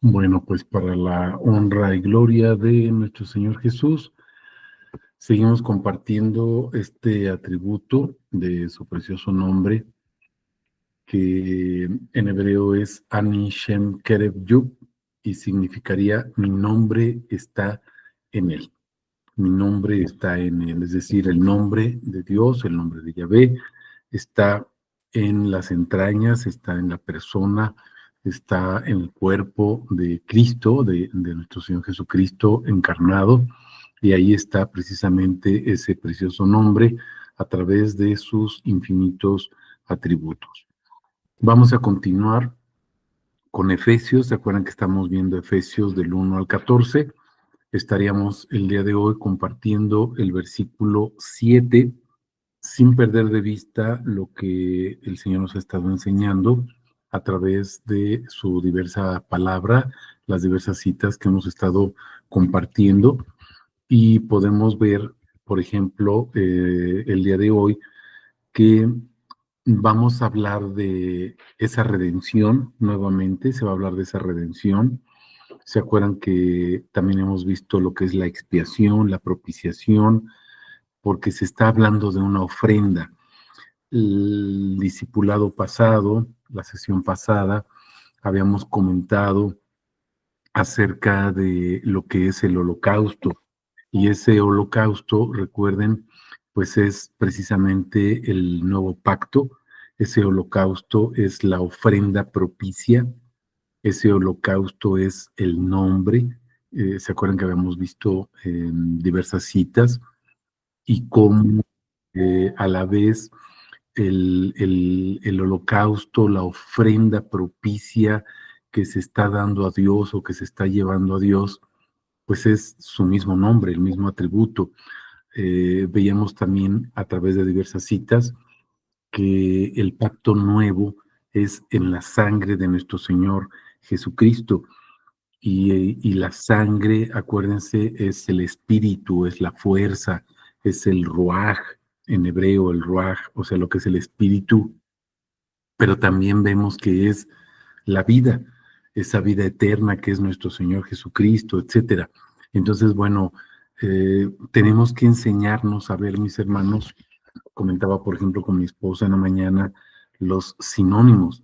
Bueno, pues para la honra y gloria de nuestro Señor Jesús, seguimos compartiendo este atributo de su precioso nombre, que en hebreo es Ani Shem Kerev Yub, y significaría mi nombre está en él. Mi nombre está en él, es decir, el nombre de Dios, el nombre de Yahvé, está en las entrañas, está en la persona, está en el cuerpo de Cristo, de nuestro Señor Jesucristo encarnado, y ahí está precisamente ese precioso nombre a través de sus infinitos atributos. Vamos a continuar con Efesios. ¿Se acuerdan que estamos viendo Efesios del 1 al 14? Estaríamos el día de hoy compartiendo el versículo 7, sin perder de vista lo que el Señor nos ha estado enseñando a través de su diversa palabra, las diversas citas que hemos estado compartiendo, y podemos ver, por ejemplo, el día de hoy, que vamos a hablar de esa redención nuevamente. Se va a hablar de esa redención. ¿Se acuerdan que también hemos visto lo que es la expiación, la propiciación? Porque se está hablando de una ofrenda. El discipulado pasado, la sesión pasada, habíamos comentado acerca de lo que es el holocausto. Y ese holocausto, recuerden, pues es precisamente el nuevo pacto. Ese holocausto es la ofrenda propicia. Ese holocausto es el nombre. ¿Se acuerdan que habíamos visto diversas citas? Y cómo a la vez el holocausto, la ofrenda propicia que se está dando a Dios o que se está llevando a Dios, pues es su mismo nombre, el mismo atributo. Veíamos también a través de diversas citas que el pacto nuevo es en la sangre de nuestro Señor Jesucristo. Y la sangre, acuérdense, es el espíritu, es la fuerza, es el ruaj, en hebreo el ruaj, o sea, lo que es el espíritu, pero también vemos que es la vida, esa vida eterna que es nuestro Señor Jesucristo, etcétera. Entonces, bueno, tenemos que enseñarnos a ver, mis hermanos. Comentaba, por ejemplo, con mi esposa en la mañana, los sinónimos,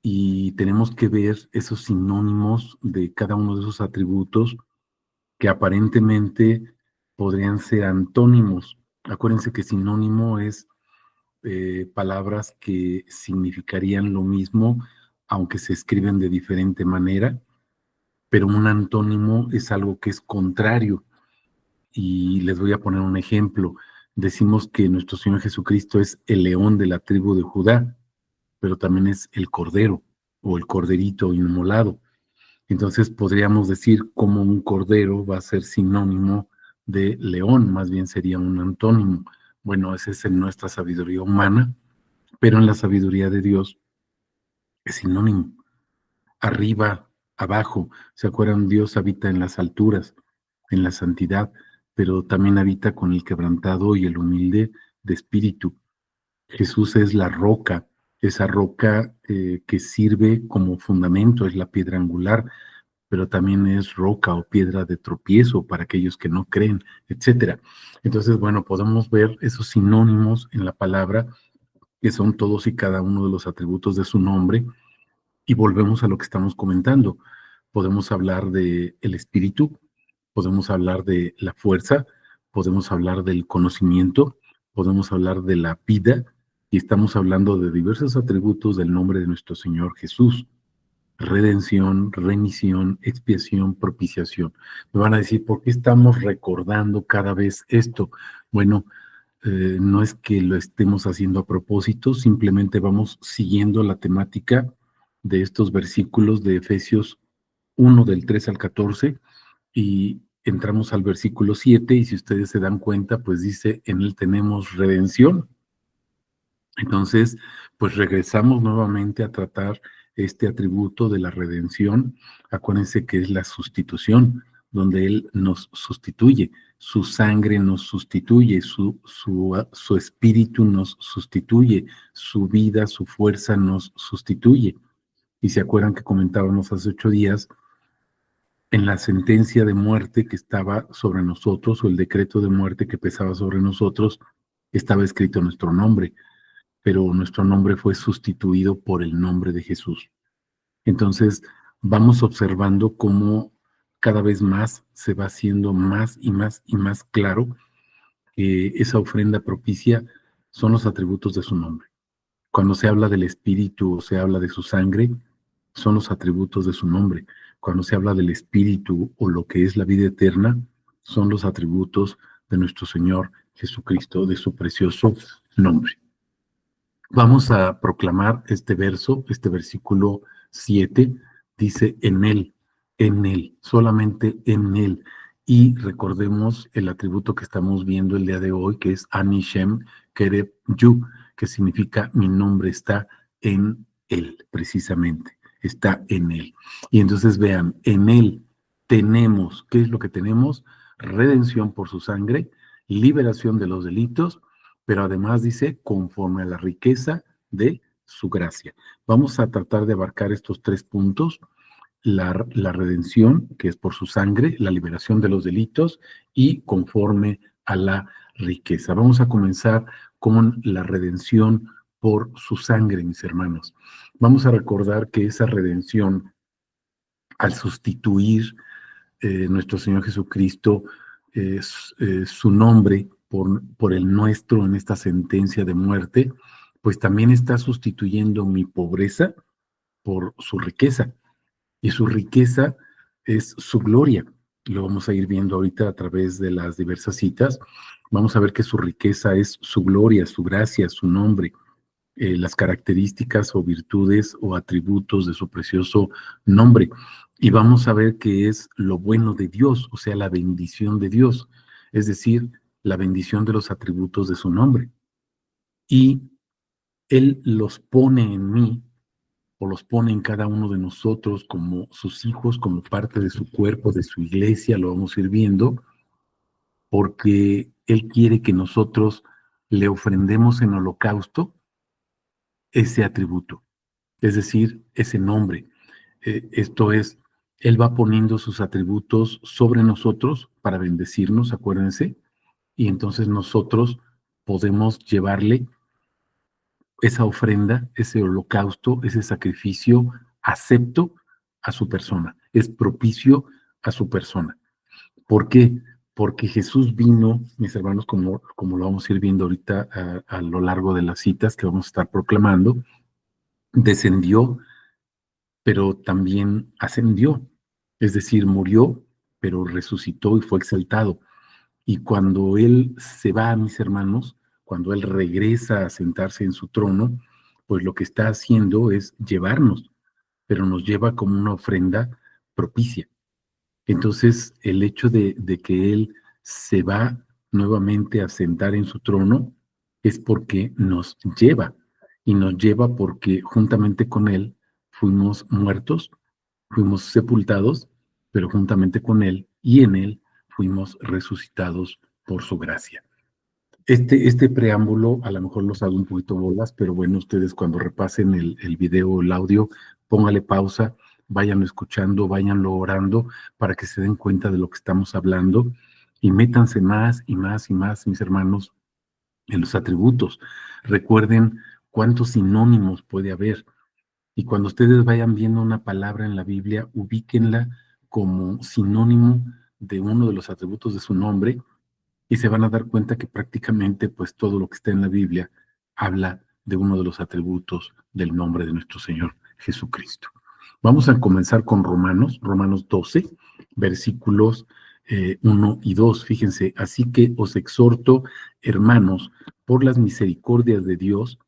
y tenemos que ver esos sinónimos de cada uno de esos atributos que aparentemente podrían ser antónimos. Acuérdense que sinónimo es palabras que significarían lo mismo, aunque se escriben de diferente manera, pero un antónimo es algo que es contrario. Y les voy a poner un ejemplo. Decimos que nuestro Señor Jesucristo es el león de la tribu de Judá, pero también es el cordero o el corderito inmolado. Entonces podríamos decir cómo un cordero va a ser sinónimo de león, más bien sería un antónimo. Bueno, ese es en nuestra sabiduría humana, pero en la sabiduría de Dios es sinónimo. Arriba, abajo, ¿se acuerdan? Dios habita en las alturas, en la santidad, pero también habita con el quebrantado y el humilde de espíritu. Jesús es la roca, esa roca que sirve como fundamento, es la piedra angular, pero también es roca o piedra de tropiezo para aquellos que no creen, etcétera. Entonces, bueno, podemos ver esos sinónimos en la palabra, que son todos y cada uno de los atributos de su nombre, y volvemos a lo que estamos comentando. Podemos hablar de el espíritu, podemos hablar de la fuerza, podemos hablar del conocimiento, podemos hablar de la vida, y estamos hablando de diversos atributos del nombre de nuestro Señor Jesús. Redención, remisión, expiación, propiciación. Me van a decir, ¿por qué estamos recordando cada vez esto? Bueno, no es que lo estemos haciendo a propósito, simplemente vamos siguiendo la temática de estos versículos de Efesios 1 del 3 al 14, y entramos al versículo 7, y si ustedes se dan cuenta, pues dice, en él tenemos redención. Entonces, pues regresamos nuevamente a tratar este atributo de la redención. Acuérdense que es la sustitución, donde Él nos sustituye, su sangre nos sustituye, su espíritu nos sustituye, su vida, su fuerza nos sustituye. Y se acuerdan que comentábamos hace 8 días, en la sentencia de muerte que estaba sobre nosotros, o el decreto de muerte que pesaba sobre nosotros, estaba escrito nuestro nombre, pero nuestro nombre fue sustituido por el nombre de Jesús. Entonces, vamos observando cómo cada vez más se va haciendo más y más y más claro que esa ofrenda propicia son los atributos de su nombre. Cuando se habla del Espíritu o se habla de su sangre, son los atributos de su nombre. Cuando se habla del Espíritu o lo que es la vida eterna, son los atributos de nuestro Señor Jesucristo, de su precioso nombre. Vamos a proclamar este verso, este versículo 7, dice en Él, solamente en Él. Y recordemos el atributo que estamos viendo el día de hoy, que es Ani Shem Kereb Yu, que significa mi nombre está en Él, precisamente, está en Él. Y entonces vean, en Él tenemos, ¿qué es lo que tenemos? Redención por su sangre, liberación de los delitos, pero además dice, conforme a la riqueza de su gracia. Vamos a tratar de abarcar estos 3 puntos, la redención, que es por su sangre, la liberación de los delitos y conforme a la riqueza. Vamos a comenzar con la redención por su sangre, mis hermanos. Vamos a recordar que esa redención, al sustituir nuestro Señor Jesucristo, su nombre por el nuestro en esta sentencia de muerte, pues también está sustituyendo mi pobreza por su riqueza. Y su riqueza es su gloria. Lo vamos a ir viendo ahorita a través de las diversas citas. Vamos a ver que su riqueza es su gloria, su gracia, su nombre, las características o virtudes o atributos de su precioso nombre. Y vamos a ver que es lo bueno de Dios, o sea, la bendición de Dios, es decir, la bendición de los atributos de su nombre. Y Él los pone en mí, o los pone en cada uno de nosotros como sus hijos, como parte de su cuerpo, de su iglesia, lo vamos a ir viendo, porque Él quiere que nosotros le ofrendemos en holocausto ese atributo, es decir, ese nombre. Esto es, Él va poniendo sus atributos sobre nosotros para bendecirnos, acuérdense, y entonces nosotros podemos llevarle esa ofrenda, ese holocausto, ese sacrificio acepto a su persona, es propicio a su persona. ¿Por qué? Porque Jesús vino, mis hermanos, como lo vamos a ir viendo ahorita a lo largo de las citas que vamos a estar proclamando, descendió, pero también ascendió, es decir, murió, pero resucitó y fue exaltado. Y cuando Él se va, mis hermanos, cuando Él regresa a sentarse en su trono, pues lo que está haciendo es llevarnos, pero nos lleva como una ofrenda propicia. Entonces, el hecho de que Él se va nuevamente a sentar en su trono es porque nos lleva, y nos lleva porque juntamente con Él fuimos muertos, fuimos sepultados, pero juntamente con Él y en Él fuimos resucitados por su gracia. Este preámbulo a lo mejor los hago un poquito bolas, pero bueno, ustedes cuando repasen el video o el audio, póngale pausa, váyanlo escuchando, váyanlo orando para que se den cuenta de lo que estamos hablando y métanse más y más y más, mis hermanos, en los atributos. Recuerden cuántos sinónimos puede haber. Y cuando ustedes vayan viendo una palabra en la Biblia, ubíquenla como sinónimo de uno de los atributos de su nombre y se van a dar cuenta que prácticamente pues todo lo que está en la Biblia habla de uno de los atributos del nombre de nuestro Señor Jesucristo. Vamos a comenzar con Romanos 12, versículos 1 y 2. Fíjense, así que os exhorto, hermanos, por las misericordias de Dios,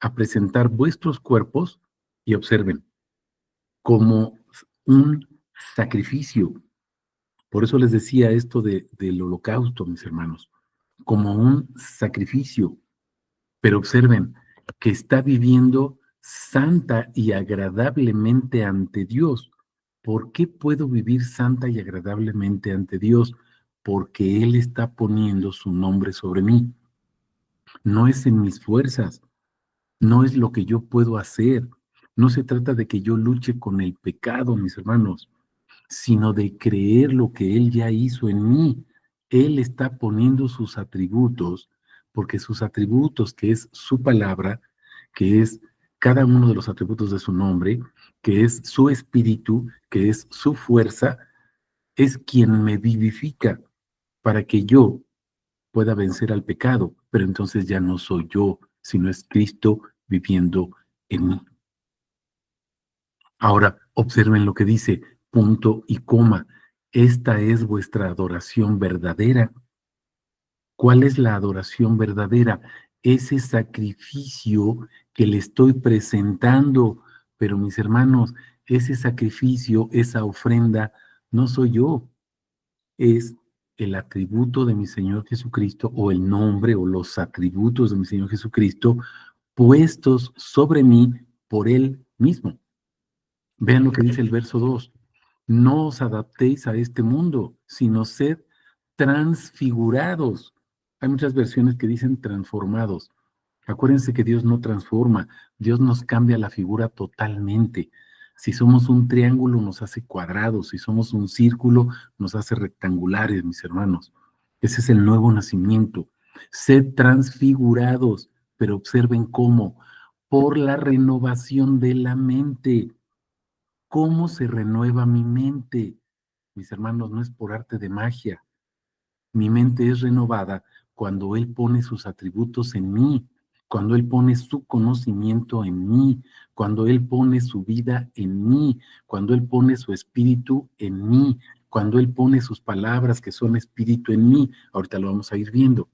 a presentar vuestros cuerpos, y observen, como un sacrificio. Por eso les decía esto del holocausto, mis hermanos, como un sacrificio. Pero observen que está viviendo santa y agradablemente ante Dios. ¿Por qué puedo vivir santa y agradablemente ante Dios? Porque Él está poniendo su nombre sobre mí. No es en mis fuerzas, no es lo que yo puedo hacer, No se trata de que yo luche con el pecado, mis hermanos, sino de creer lo que Él ya hizo en mí. Él está poniendo sus atributos, porque sus atributos, que es su palabra, que es cada uno de los atributos de su nombre, que es su espíritu, que es su fuerza, es quien me vivifica para que yo pueda vencer al pecado, pero entonces ya no soy yo, sino es Cristo viviendo en mí. Ahora, observen lo que dice, punto y coma. Esta es vuestra adoración verdadera. ¿Cuál es la adoración verdadera? Ese sacrificio que le estoy presentando. Pero mis hermanos, ese sacrificio, esa ofrenda, no soy yo, es el atributo de mi Señor Jesucristo o el nombre o los atributos de mi Señor Jesucristo puestos sobre mí por Él mismo. Vean lo que dice el verso 2. No os adaptéis a este mundo, sino sed transfigurados. Hay muchas versiones que dicen transformados. Acuérdense que Dios no transforma, Dios nos cambia la figura totalmente. Si somos un triángulo, nos hace cuadrados, si somos un círculo, nos hace rectangulares, mis hermanos. Ese es el nuevo nacimiento. Sed transfigurados, pero observen cómo, por la renovación de la mente. ¿Cómo se renueva mi mente? Mis hermanos, no es por arte de magia. Mi mente es renovada cuando Él pone sus atributos en mí, cuando Él pone su conocimiento en mí, cuando Él pone su vida en mí, cuando Él pone su espíritu en mí, cuando Él pone sus palabras que son espíritu en mí. Ahorita lo vamos a ir viendo.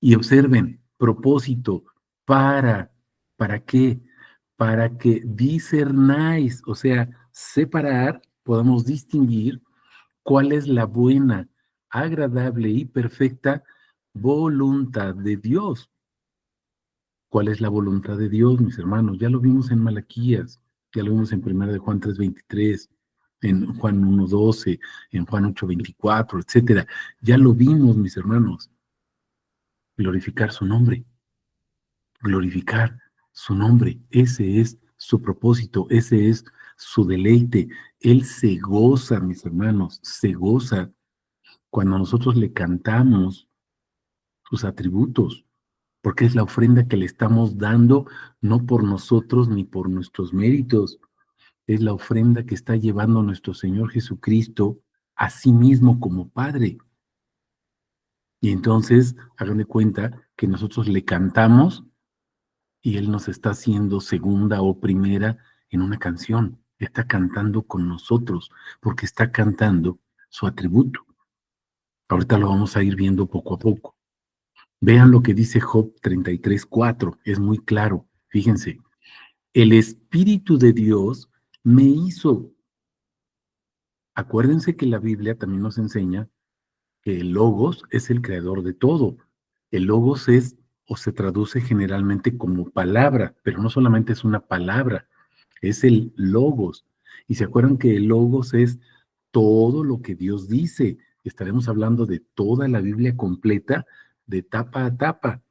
Y observen, propósito, ¿para qué? Para que discernáis, o sea, separar, podamos distinguir cuál es la buena, agradable y perfecta voluntad de Dios. ¿Cuál es la voluntad de Dios, mis hermanos? Ya lo vimos en Malaquías, ya lo vimos en 1 de Juan 3:23, en Juan 1:12, en Juan 8:24, etcétera. Ya lo vimos, mis hermanos. Glorificar su nombre, glorificar su nombre. Ese es su propósito, ese es su deleite. Él se goza, mis hermanos, se goza cuando nosotros le cantamos sus atributos, porque es la ofrenda que le estamos dando, no por nosotros ni por nuestros méritos, es la ofrenda que está llevando nuestro Señor Jesucristo a sí mismo como Padre. Y entonces, hagan de cuenta que nosotros le cantamos y Él nos está haciendo segunda o primera en una canción. Está cantando con nosotros, porque está cantando su atributo. Ahorita lo vamos a ir viendo poco a poco. Vean lo que dice Job 33:4, es muy claro. Fíjense, el Espíritu de Dios me hizo. Acuérdense que la Biblia también nos enseña que el Logos es el creador de todo. El Logos es, o se traduce generalmente como palabra, pero no solamente es una palabra, es el Logos. Y se acuerdan que el Logos es todo lo que Dios dice. Estaremos hablando de toda la Biblia completa, de tapa a tapa,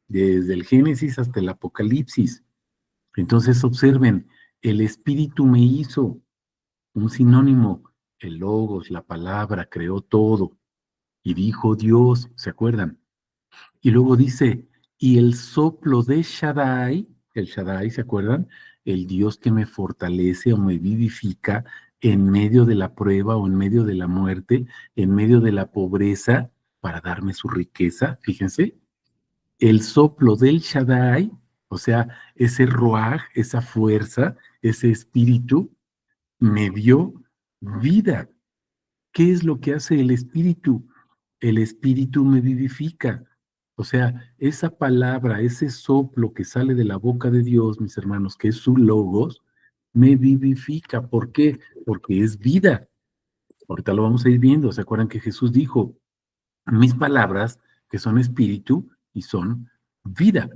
desde el Génesis hasta el Apocalipsis. Entonces observen, el Espíritu me hizo un sinónimo, el Logos, la palabra, creó todo. Y dijo Dios, ¿se acuerdan? Y luego dice, y el soplo de Shaddai, el Shaddai, ¿se acuerdan? El Dios que me fortalece o me vivifica en medio de la prueba o en medio de la muerte, en medio de la pobreza, para darme su riqueza, fíjense. El soplo del Shaddai, o sea, ese ruaj, esa fuerza, ese espíritu, me dio vida. ¿Qué es lo que hace el espíritu? El espíritu me vivifica. O sea, esa palabra, ese soplo que sale de la boca de Dios, mis hermanos, que es su logos, me vivifica. ¿Por qué? Porque es vida. Ahorita lo vamos a ir viendo. ¿Se acuerdan que Jesús dijo, mis palabras, que son espíritu y son vida?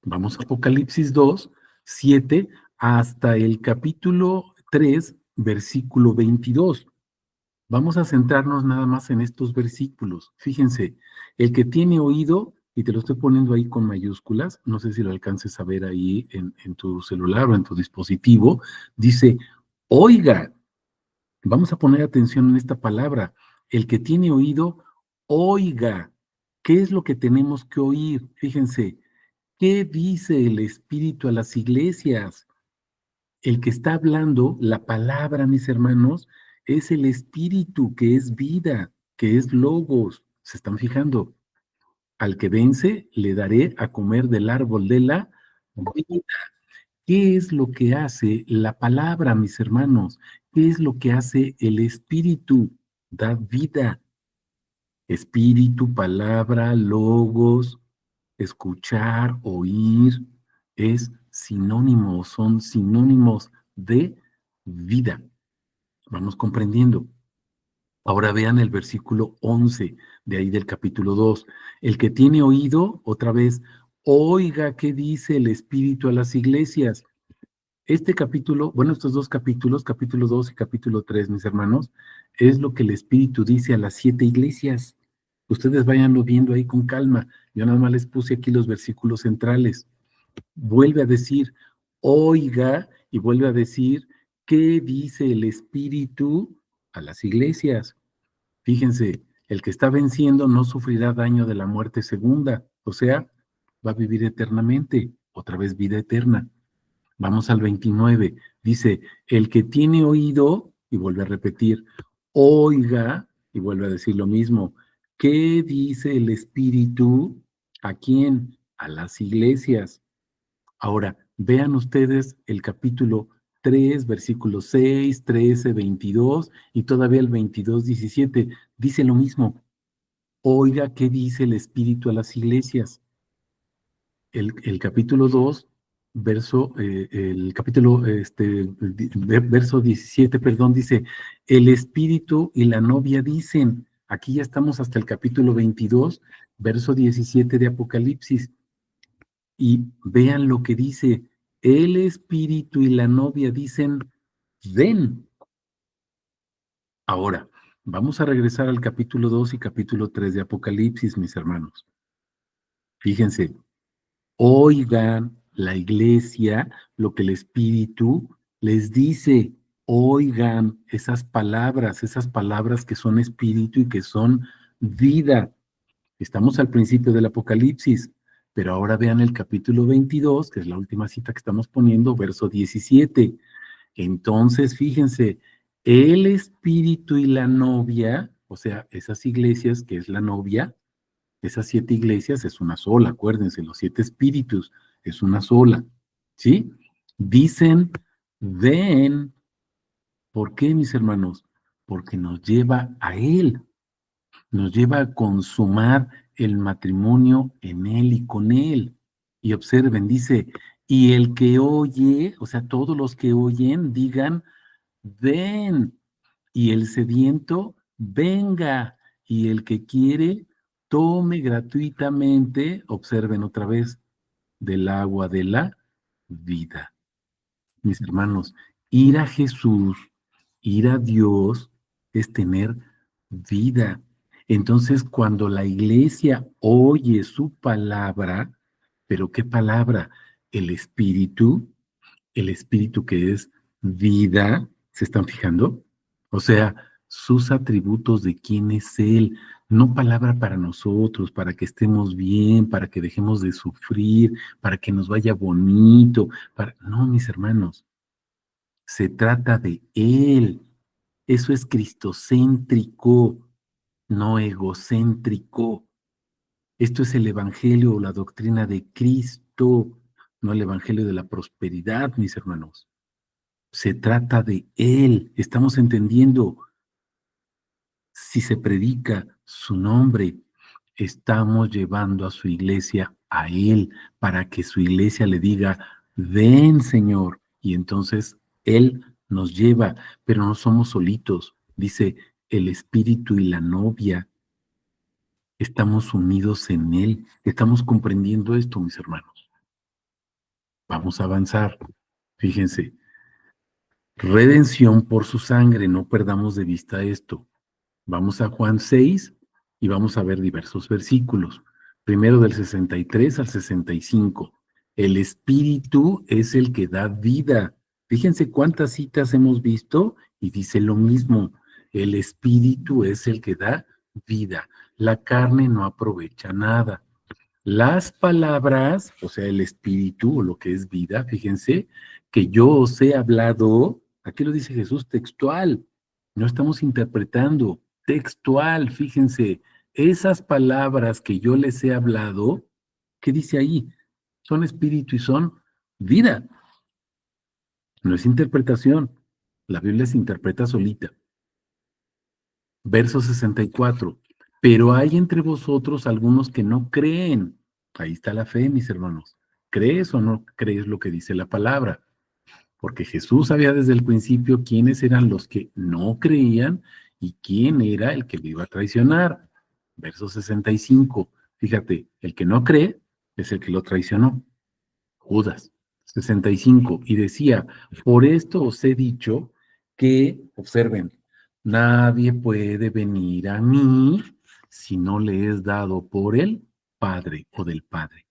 Vamos a Apocalipsis 2:7 hasta el capítulo 3, versículo 22. Vamos a centrarnos nada más en estos versículos. Fíjense, el que tiene oído, y te lo estoy poniendo ahí con mayúsculas, no sé si lo alcances a ver ahí en tu celular o en tu dispositivo, dice, oiga, vamos a poner atención en esta palabra, el que tiene oído, oiga, ¿qué es lo que tenemos que oír? Fíjense, ¿qué dice el Espíritu a las iglesias? El que está hablando, la palabra, mis hermanos, es el Espíritu, que es vida, que es logos. ¿Se están fijando? Al que vence, le daré a comer del árbol de la vida. ¿Qué es lo que hace la palabra, mis hermanos? ¿Qué es lo que hace el Espíritu? Da vida. Espíritu, palabra, logos, escuchar, oír, es sinónimo, son sinónimos de vida. Vamos comprendiendo. Ahora vean el versículo 11 de ahí del capítulo 2. El que tiene oído, otra vez, oiga qué dice el Espíritu a las iglesias. Este capítulo, bueno, estos dos capítulos, capítulo 2 y capítulo 3, mis hermanos, es lo que el Espíritu dice a las 7 iglesias. Ustedes váyanlo viendo ahí con calma. Yo nada más les puse aquí los versículos centrales. Vuelve a decir, oiga, y vuelve a decir, ¿qué dice el Espíritu a las iglesias? Fíjense, el que está venciendo no sufrirá daño de la muerte segunda, o sea, va a vivir eternamente, otra vez vida eterna. Vamos al 29. Dice, el que tiene oído, y vuelve a repetir, oiga, y vuelve a decir lo mismo. ¿Qué dice el Espíritu? ¿A quién? A las iglesias. Ahora, vean ustedes el capítulo 3, versículos 6, 13, 22 y todavía el 22, 17. Dice lo mismo. Oiga, ¿qué dice el Espíritu a las iglesias? El capítulo 2, el capítulo, verso 17, perdón, dice, el Espíritu y la novia dicen, aquí ya estamos hasta el capítulo 22, verso 17 de Apocalipsis, y vean lo que dice, el Espíritu y la novia dicen, ven. Ahora, vamos a regresar al capítulo 2 y capítulo 3 de Apocalipsis, mis hermanos. Fíjense, oigan la iglesia lo que el Espíritu les dice. Oigan esas palabras que son espíritu y que son vida. Estamos al principio del Apocalipsis, pero ahora vean el capítulo 22, que es la última cita que estamos poniendo, verso 17. Entonces, fíjense, el Espíritu y la novia, o sea, esas iglesias que es la novia, esas 7 iglesias es una sola, acuérdense, los 7 espíritus es una sola, ¿sí? Dicen, ven, ¿por qué, mis hermanos? Porque nos lleva a Él, nos lleva a consumar el matrimonio en Él y con Él. Y observen, dice, y el que oye, o sea, todos los que oyen, digan, ven, y el sediento, venga, y el que quiere, tome gratuitamente, observen otra vez, del agua de la vida. Mis hermanos, ir a Jesús, ir a Dios, es tener vida. Entonces, cuando la iglesia oye su palabra, pero ¿qué palabra? El Espíritu que es vida, ¿se están fijando? O sea, sus atributos de quién es Él, no palabra para nosotros, para que estemos bien, para que dejemos de sufrir, para que nos vaya bonito, no, mis hermanos, se trata de Él. Eso es cristocéntrico, no egocéntrico. Esto es el Evangelio o la doctrina de Cristo, no el Evangelio de la prosperidad, mis hermanos. Se trata de Él. Estamos entendiendo, si se predica su nombre, estamos llevando a su iglesia a Él para que su iglesia le diga, ven Señor. Y entonces Él nos lleva, pero no somos solitos. Dice, el Espíritu y la novia, estamos unidos en Él. Estamos comprendiendo esto, mis hermanos. Vamos a avanzar. Fíjense, redención por su sangre, no perdamos de vista esto. Vamos a Juan 6 y vamos a ver diversos versículos. Primero del 63 al 65. El espíritu es el que da vida. Fíjense cuántas citas hemos visto y dice lo mismo. El espíritu es el que da vida. La carne no aprovecha nada. Las palabras, o sea, el espíritu o lo que es vida, fíjense, que yo os he hablado, aquí lo dice Jesús textual, no estamos interpretando, textual, fíjense, esas palabras que yo les he hablado, ¿qué dice ahí? Son espíritu y son vida, no es interpretación, la Biblia se interpreta solita. Verso 64. Pero hay entre vosotros algunos que no creen. Ahí está la fe, mis hermanos. ¿Crees o no crees lo que dice la palabra? Porque Jesús sabía desde el principio quiénes eran los que no creían y quién era el que le iba a traicionar. Verso 65. Fíjate, el que no cree es el que lo traicionó. Judas 65, y decía, por esto os he dicho que, observen, nadie puede venir a mí si no le es dado por el Padre o del Padre.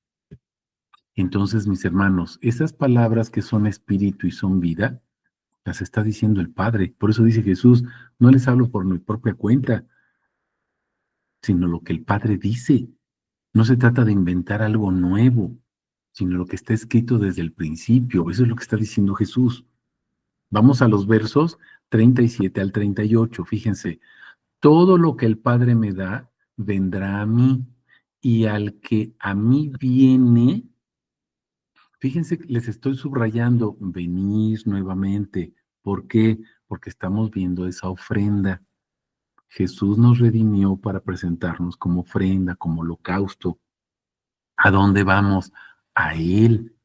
Entonces, mis hermanos, esas palabras que son espíritu y son vida, las está diciendo el Padre. Por eso dice Jesús, no les hablo por mi propia cuenta, sino lo que el Padre dice. No se trata de inventar algo nuevo, sino lo que está escrito desde el principio. Eso es lo que está diciendo Jesús. Vamos a los versos 37 al 38. Fíjense, todo lo que el Padre me da, vendrá a mí, y al que a mí viene, fíjense, les estoy subrayando, venir nuevamente. ¿Por qué? Porque estamos viendo esa ofrenda. Jesús nos redimió para presentarnos como ofrenda, como holocausto. ¿A dónde vamos? A Él.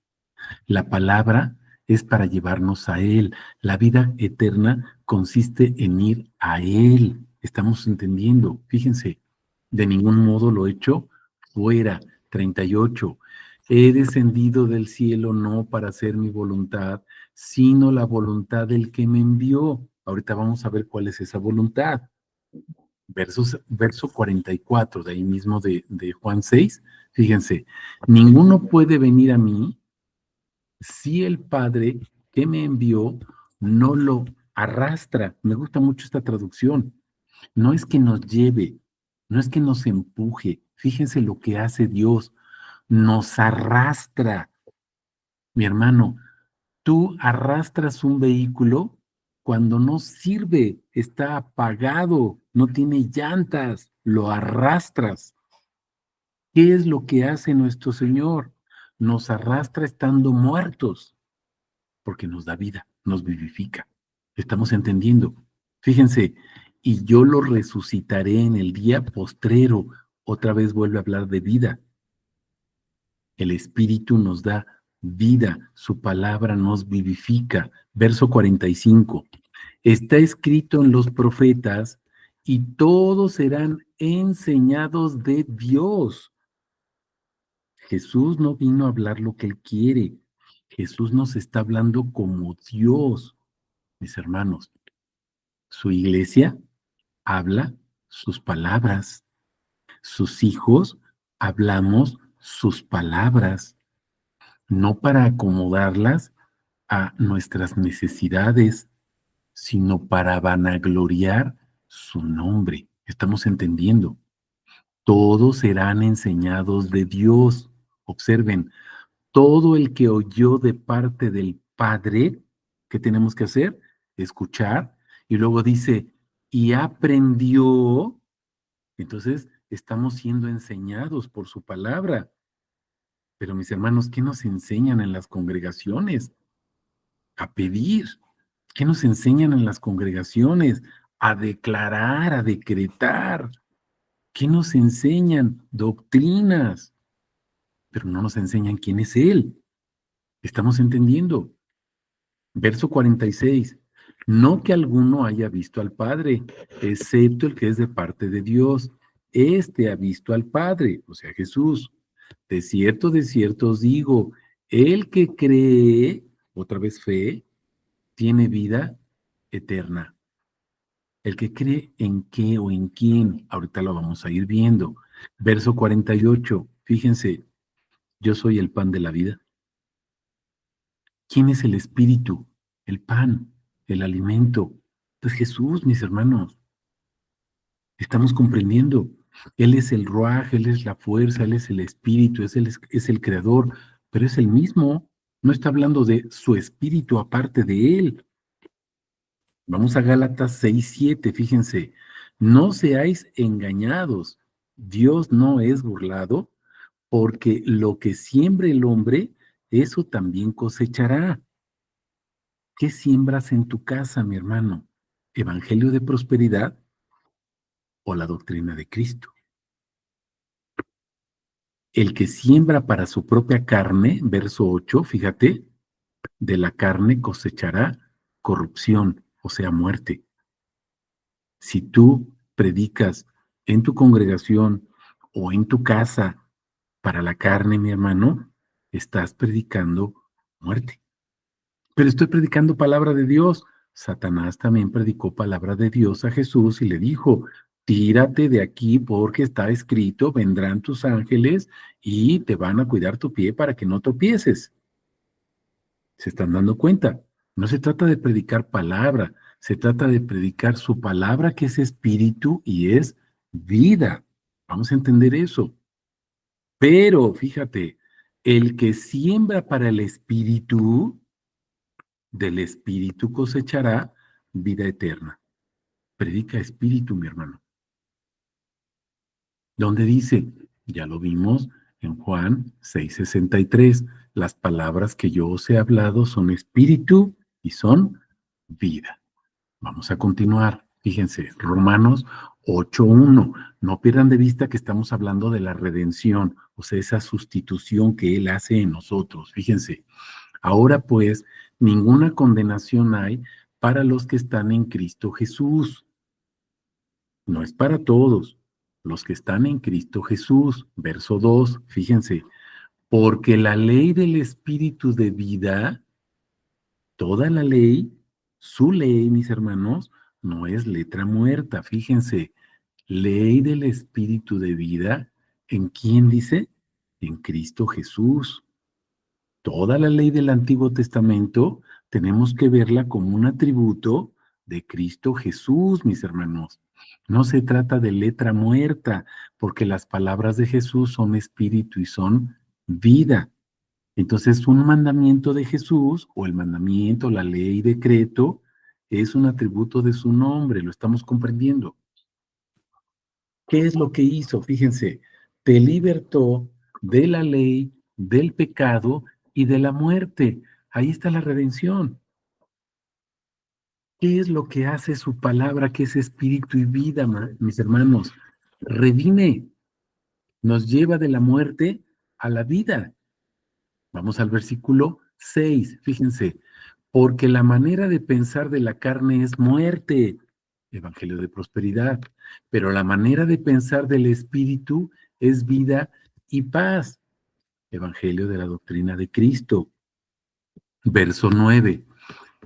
La palabra es para llevarnos a Él. La vida eterna consiste en ir a Él. Estamos entendiendo. Fíjense, de ningún modo lo he hecho fuera. 38. He descendido del cielo no para hacer mi voluntad, sino la voluntad del que me envió. Ahorita vamos a ver cuál es esa voluntad. Verso 44, de ahí mismo de Juan 6. Fíjense, ninguno puede venir a mí si el Padre que me envió no lo arrastra. Me gusta mucho esta traducción. No es que nos lleve, no es que nos empuje. Fíjense lo que hace Dios. Nos arrastra. Mi hermano, tú arrastras un vehículo cuando no sirve, está apagado, no tiene llantas, lo arrastras. ¿Qué es lo que hace nuestro Señor? Nos arrastra estando muertos, porque nos da vida, nos vivifica. ¿Estamos entendiendo? Fíjense, y yo lo resucitaré en el día postrero. Otra vez vuelve a hablar de vida. El Espíritu nos da vida, su palabra nos vivifica. Verso 45. Está escrito en los profetas y todos serán enseñados de Dios. Jesús no vino a hablar lo que Él quiere. Jesús nos está hablando como Dios, mis hermanos. Su iglesia habla sus palabras. Sus hijos hablamos sus palabras, no para acomodarlas a nuestras necesidades, sino para vanagloriar su nombre. ¿Estamos entendiendo? Todos serán enseñados de Dios. Observen, todo el que oyó de parte del Padre, ¿qué tenemos que hacer? Escuchar. Y luego dice, y aprendió. Entonces, estamos siendo enseñados por su palabra. Pero mis hermanos, ¿qué nos enseñan en las congregaciones? A pedir. ¿Qué nos enseñan en las congregaciones? A declarar, a decretar. ¿Qué nos enseñan? Doctrinas. Pero no nos enseñan quién es Él. ¿Estamos entendiendo? Verso 46. No que alguno haya visto al Padre, excepto el que es de parte de Dios. Este ha visto al Padre, o sea, Jesús. De cierto os digo, el que cree, otra vez fe, tiene vida eterna. El que cree en qué o en quién, ahorita lo vamos a ir viendo. Verso 48. Fíjense, yo soy el pan de la vida. ¿Quién es el espíritu? El pan, el alimento. Pues Jesús, mis hermanos, estamos comprendiendo. Él es el ruaj, Él es la fuerza, Él es el espíritu, es el creador, pero es el mismo. No está hablando de su espíritu aparte de Él. Vamos a Gálatas 6:7, fíjense. No seáis engañados. Dios no es burlado, porque lo que siembre el hombre, eso también cosechará. ¿Qué siembras en tu casa, mi hermano? ¿Evangelio de prosperidad o la doctrina de Cristo? El que siembra para su propia carne, verso 8, fíjate, de la carne cosechará corrupción, o sea, muerte. Si tú predicas en tu congregación o en tu casa para la carne, mi hermano, estás predicando muerte. Pero estoy predicando palabra de Dios. Satanás también predicó palabra de Dios a Jesús y le dijo, tírate de aquí porque está escrito, vendrán tus ángeles y te van a cuidar tu pie para que no tropieces. ¿Se están dando cuenta? No se trata de predicar palabra, se trata de predicar su palabra que es espíritu y es vida. Vamos a entender eso. Pero fíjate, el que siembra para el espíritu, del espíritu cosechará vida eterna. Predica espíritu, mi hermano. ¿Dónde dice? Ya lo vimos en Juan 6:63. Las palabras que yo os he hablado son espíritu y son vida. Vamos a continuar. Fíjense, Romanos 8:1. No pierdan de vista que estamos hablando de la redención, o sea, esa sustitución que Él hace en nosotros. Fíjense, ahora pues, ninguna condenación hay para los que están en Cristo Jesús. No es para todos. Los que están en Cristo Jesús. Verso 2, fíjense, porque la ley del Espíritu de vida, toda la ley, su ley, mis hermanos, no es letra muerta. Fíjense, ley del Espíritu de vida, ¿en quién dice? En Cristo Jesús. Toda la ley del Antiguo Testamento tenemos que verla como un atributo de Cristo Jesús, mis hermanos. No se trata de letra muerta, porque las palabras de Jesús son espíritu y son vida. Entonces, un mandamiento de Jesús, o el mandamiento, la ley, decreto, es un atributo de su nombre, lo estamos comprendiendo. ¿Qué es lo que hizo? Fíjense, te libertó de la ley, del pecado y de la muerte. Ahí está la redención. ¿Qué es lo que hace su palabra, que es espíritu y vida, mis hermanos? Redime, nos lleva de la muerte a la vida. Vamos al versículo 6, fíjense, porque la manera de pensar de la carne es muerte, evangelio de prosperidad, pero la manera de pensar del espíritu es vida y paz, evangelio de la doctrina de Cristo. Verso 9,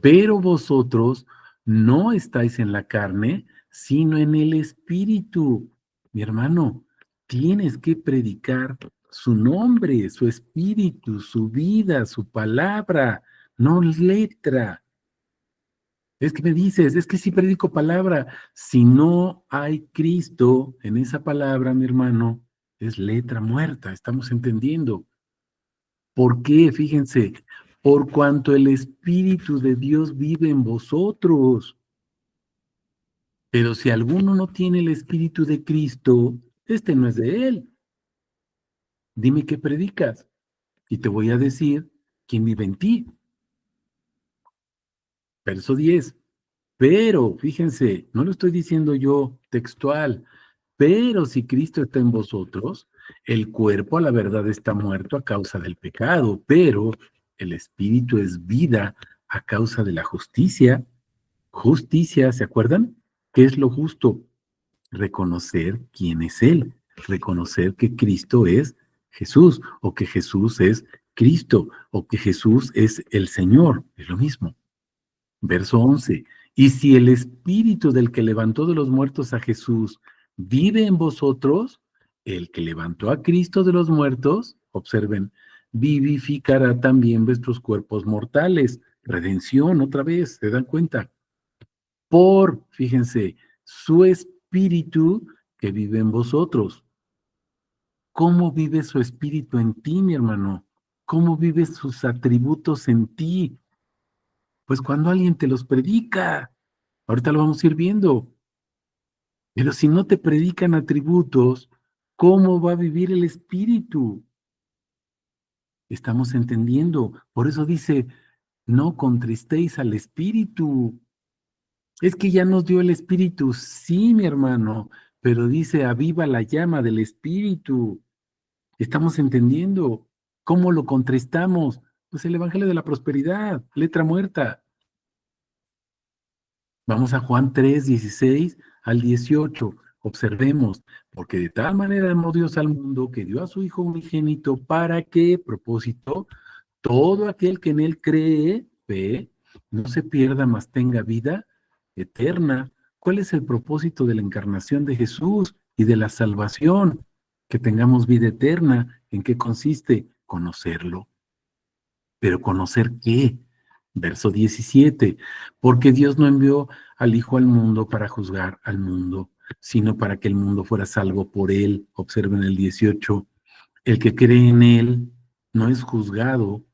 pero vosotros no estáis en la carne, sino en el espíritu. Mi hermano, tienes que predicar su nombre, su espíritu, su vida, su palabra, no letra. Es que me dices, es que si predico palabra, si no hay Cristo en esa palabra, mi hermano, es letra muerta, estamos entendiendo. ¿Por qué? Fíjense, por cuanto el Espíritu de Dios vive en vosotros. Pero si alguno no tiene el Espíritu de Cristo, este no es de él. Dime qué predicas y te voy a decir quién vive en ti. Verso 10. Pero, fíjense, no lo estoy diciendo yo textual, pero si Cristo está en vosotros, el cuerpo a la verdad está muerto a causa del pecado, pero el Espíritu es vida a causa de la justicia. Justicia, ¿se acuerdan? ¿Qué es lo justo? Reconocer quién es Él, reconocer que Cristo es Jesús, o que Jesús es Cristo, o que Jesús es el Señor, es lo mismo. Verso 11, y si el Espíritu del que levantó de los muertos a Jesús vive en vosotros, El que levantó a Cristo de los muertos, observen, vivificará también vuestros cuerpos mortales. Redención, otra vez, ¿se dan cuenta? Fíjense, su espíritu que vive en vosotros. ¿Cómo vive su espíritu en ti, mi hermano? ¿Cómo vive sus atributos en ti? Pues cuando alguien te los predica. Ahorita lo vamos a ir viendo. Pero si no te predican atributos, ¿cómo va a vivir el espíritu? Estamos entendiendo. Por eso dice, no contristéis al espíritu. Es que ya nos dio el espíritu, sí, mi hermano, pero dice, aviva la llama del espíritu. Estamos entendiendo. ¿Cómo lo contristamos? Pues el Evangelio de la Prosperidad, letra muerta. Vamos a Juan 3, 16 al 18. Observemos, porque de tal manera amó Dios al mundo que dio a su Hijo unigénito para que, propósito, todo aquel que en él cree, ve, no se pierda, mas tenga vida eterna. ¿Cuál es el propósito de la encarnación de Jesús y de la salvación? Que tengamos vida eterna. ¿En qué consiste? Conocerlo. ¿Pero conocer qué? Verso 17. Porque Dios no envió al Hijo al mundo para juzgar al mundo, sino para que el mundo fuera salvo por él. Observen el 18. El que cree en él no es juzgado,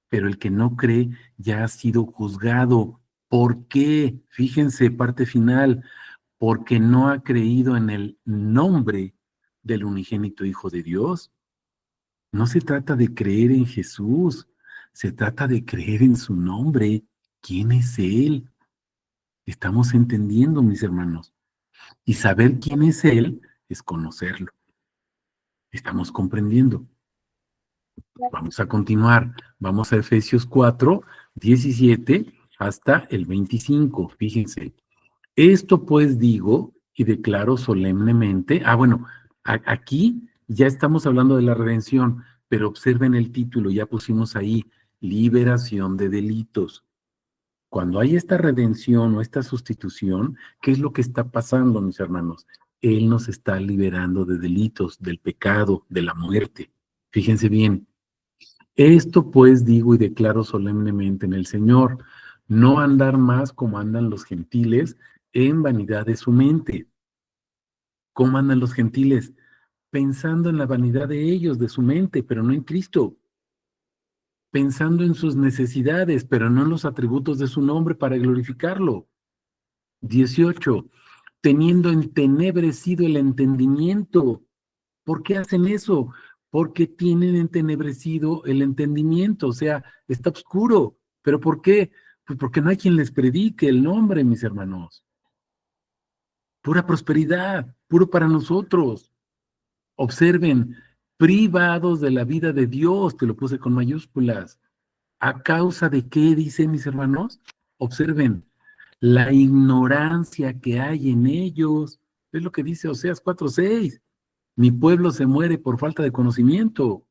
pero el que no cree ya ha sido juzgado. ¿Por qué? Fíjense, parte final, porque no ha creído en el nombre del unigénito Hijo de Dios. No se trata de creer en Jesús, se trata de creer en su nombre. ¿Quién es Él? Estamos entendiendo, mis hermanos. Y saber quién es Él es conocerlo. Estamos comprendiendo. Vamos a continuar. Vamos a Efesios 4, 17 hasta el 25. Fíjense. Esto pues digo y declaro solemnemente. Bueno, aquí ya estamos hablando de la redención, pero observen el título, ya pusimos ahí, liberación de delitos. Cuando hay esta redención o esta sustitución, ¿qué es lo que está pasando, mis hermanos? Él nos está liberando de delitos, del pecado, de la muerte. Fíjense bien, esto pues digo y declaro solemnemente en el Señor, no andar más como andan los gentiles en vanidad de su mente. ¿Cómo andan los gentiles? Pensando en la vanidad de ellos, de su mente, pero no en Cristo. Pensando en sus necesidades, pero no en los atributos de su nombre para glorificarlo. 18. Teniendo entenebrecido el entendimiento. ¿Por qué hacen eso? Porque tienen entenebrecido el entendimiento, o sea, está oscuro. ¿Pero por qué? Pues porque no hay quien les predique el nombre, mis hermanos. Pura prosperidad, puro para nosotros. Observen, privados de la vida de Dios, te lo puse con mayúsculas. ¿A causa de qué, dicen mis hermanos? Observen, la ignorancia que hay en ellos. Es lo que dice Oseas 4:6. Mi pueblo se muere por falta de conocimiento,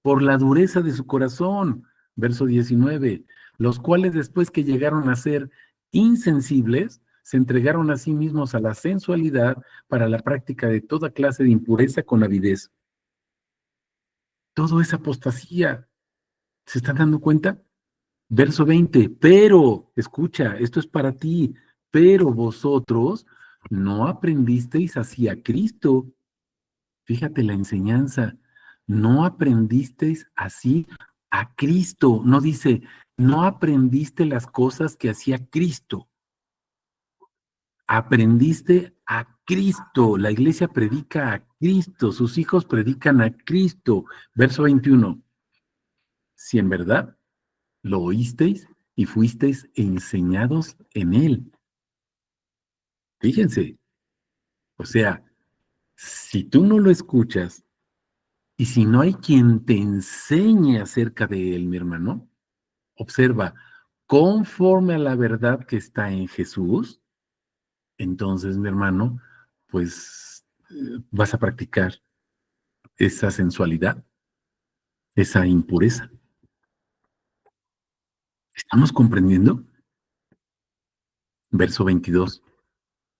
por la dureza de su corazón. Verso 19. Los cuales después que llegaron a ser insensibles, se entregaron a sí mismos a la sensualidad para la práctica de toda clase de impureza con avidez. Todo es apostasía. ¿Se están dando cuenta? Verso 20. Pero, escucha, esto es para ti, pero vosotros no aprendisteis así a Cristo. Fíjate la enseñanza. No aprendisteis así a Cristo. No dice, no aprendiste las cosas que hacía Cristo. Aprendiste a Cristo. La iglesia predica a Cristo. Sus hijos predican a Cristo. Verso 21. Si en verdad lo oísteis y fuisteis enseñados en él. Fíjense. O sea, si tú no lo escuchas y si no hay quien te enseñe acerca de él, mi hermano, observa, conforme a la verdad que está en Jesús, entonces, mi hermano, pues vas a practicar esa sensualidad, esa impureza. ¿Estamos comprendiendo? Verso 22.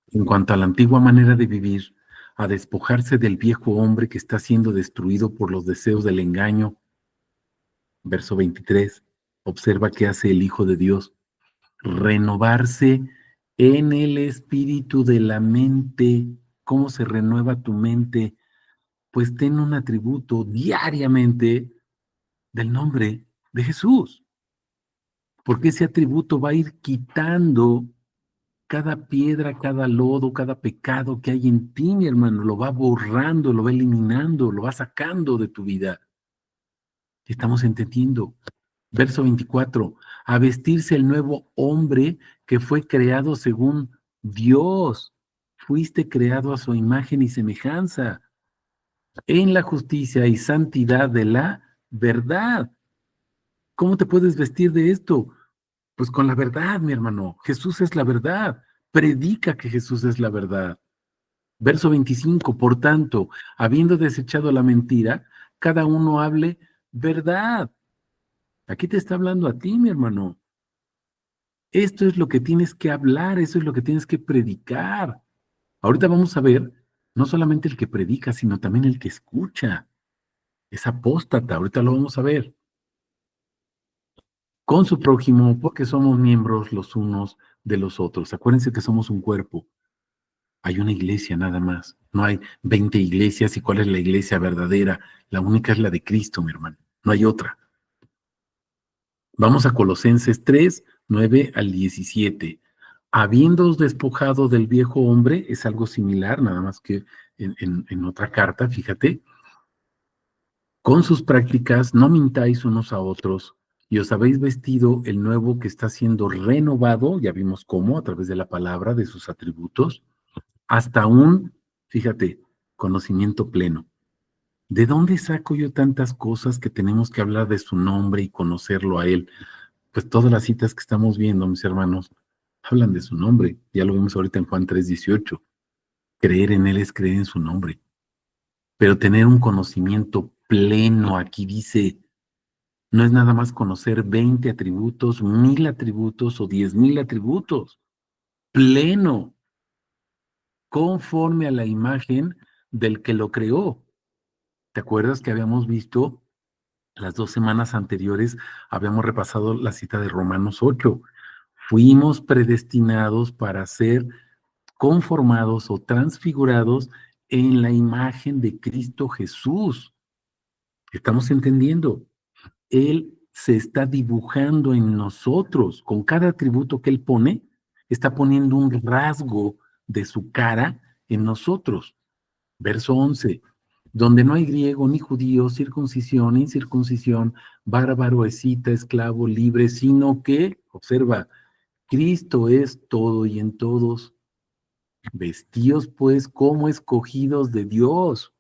En cuanto a la antigua manera de vivir, a despojarse del viejo hombre que está siendo destruido por los deseos del engaño. Verso 23, observa qué hace el Hijo de Dios. Renovarse en el espíritu de la mente. ¿Cómo se renueva tu mente? Pues ten un atributo diariamente del nombre de Jesús, porque ese atributo va a ir quitando cada piedra, cada lodo, cada pecado que hay en ti, mi hermano, lo va borrando, lo va eliminando, lo va sacando de tu vida. Estamos entendiendo. Verso 24, a vestirse el nuevo hombre que fue creado según Dios. Fuiste creado a su imagen y semejanza, en la justicia y santidad de la verdad. ¿Cómo te puedes vestir de esto? Pues con la verdad, mi hermano. Jesús es la verdad. Predica que Jesús es la verdad. Verso 25, por tanto, habiendo desechado la mentira, cada uno hable verdad. Aquí te está hablando a ti, mi hermano. Esto es lo que tienes que hablar, eso es lo que tienes que predicar. Ahorita vamos a ver, no solamente el que predica, sino también el que escucha. Es apóstata, ahorita lo vamos a ver. Con su prójimo, porque somos miembros los unos de los otros. Acuérdense que somos un cuerpo. Hay una iglesia nada más. No hay 20 iglesias. ¿Y cuál es la iglesia verdadera? La única es la de Cristo, mi hermano. No hay otra. Vamos a Colosenses 3, 9 al 17. Habiéndoos despojado del viejo hombre, es algo similar, nada más que en otra carta, fíjate, con sus prácticas no mintáis unos a otros, y os habéis vestido el nuevo que está siendo renovado, ya vimos cómo, a través de la palabra, de sus atributos, hasta un, fíjate, conocimiento pleno. ¿De dónde saco yo tantas cosas que tenemos que hablar de su nombre y conocerlo a él? Pues todas las citas que estamos viendo, mis hermanos, hablan de su nombre. Ya lo vimos ahorita en Juan 3:18. Creer en él es creer en su nombre. Pero tener un conocimiento pleno, aquí dice, no es nada más conocer 20 atributos, 1000 atributos o 10,000 atributos. Pleno, conforme a la imagen del que lo creó. ¿Te acuerdas que habíamos visto las 2 semanas anteriores, habíamos repasado la cita de Romanos 8? Fuimos predestinados para ser conformados o transfigurados en la imagen de Cristo Jesús. ¿Estamos entendiendo? Él se está dibujando en nosotros. Con cada atributo que Él pone, está poniendo un rasgo de su cara en nosotros. Verso 11. Donde no hay griego ni judío, circuncisión, incircuncisión, bárbaro, escita, esclavo, libre, sino que, observa, Cristo es todo y en todos. Vestíos pues como escogidos de Dios.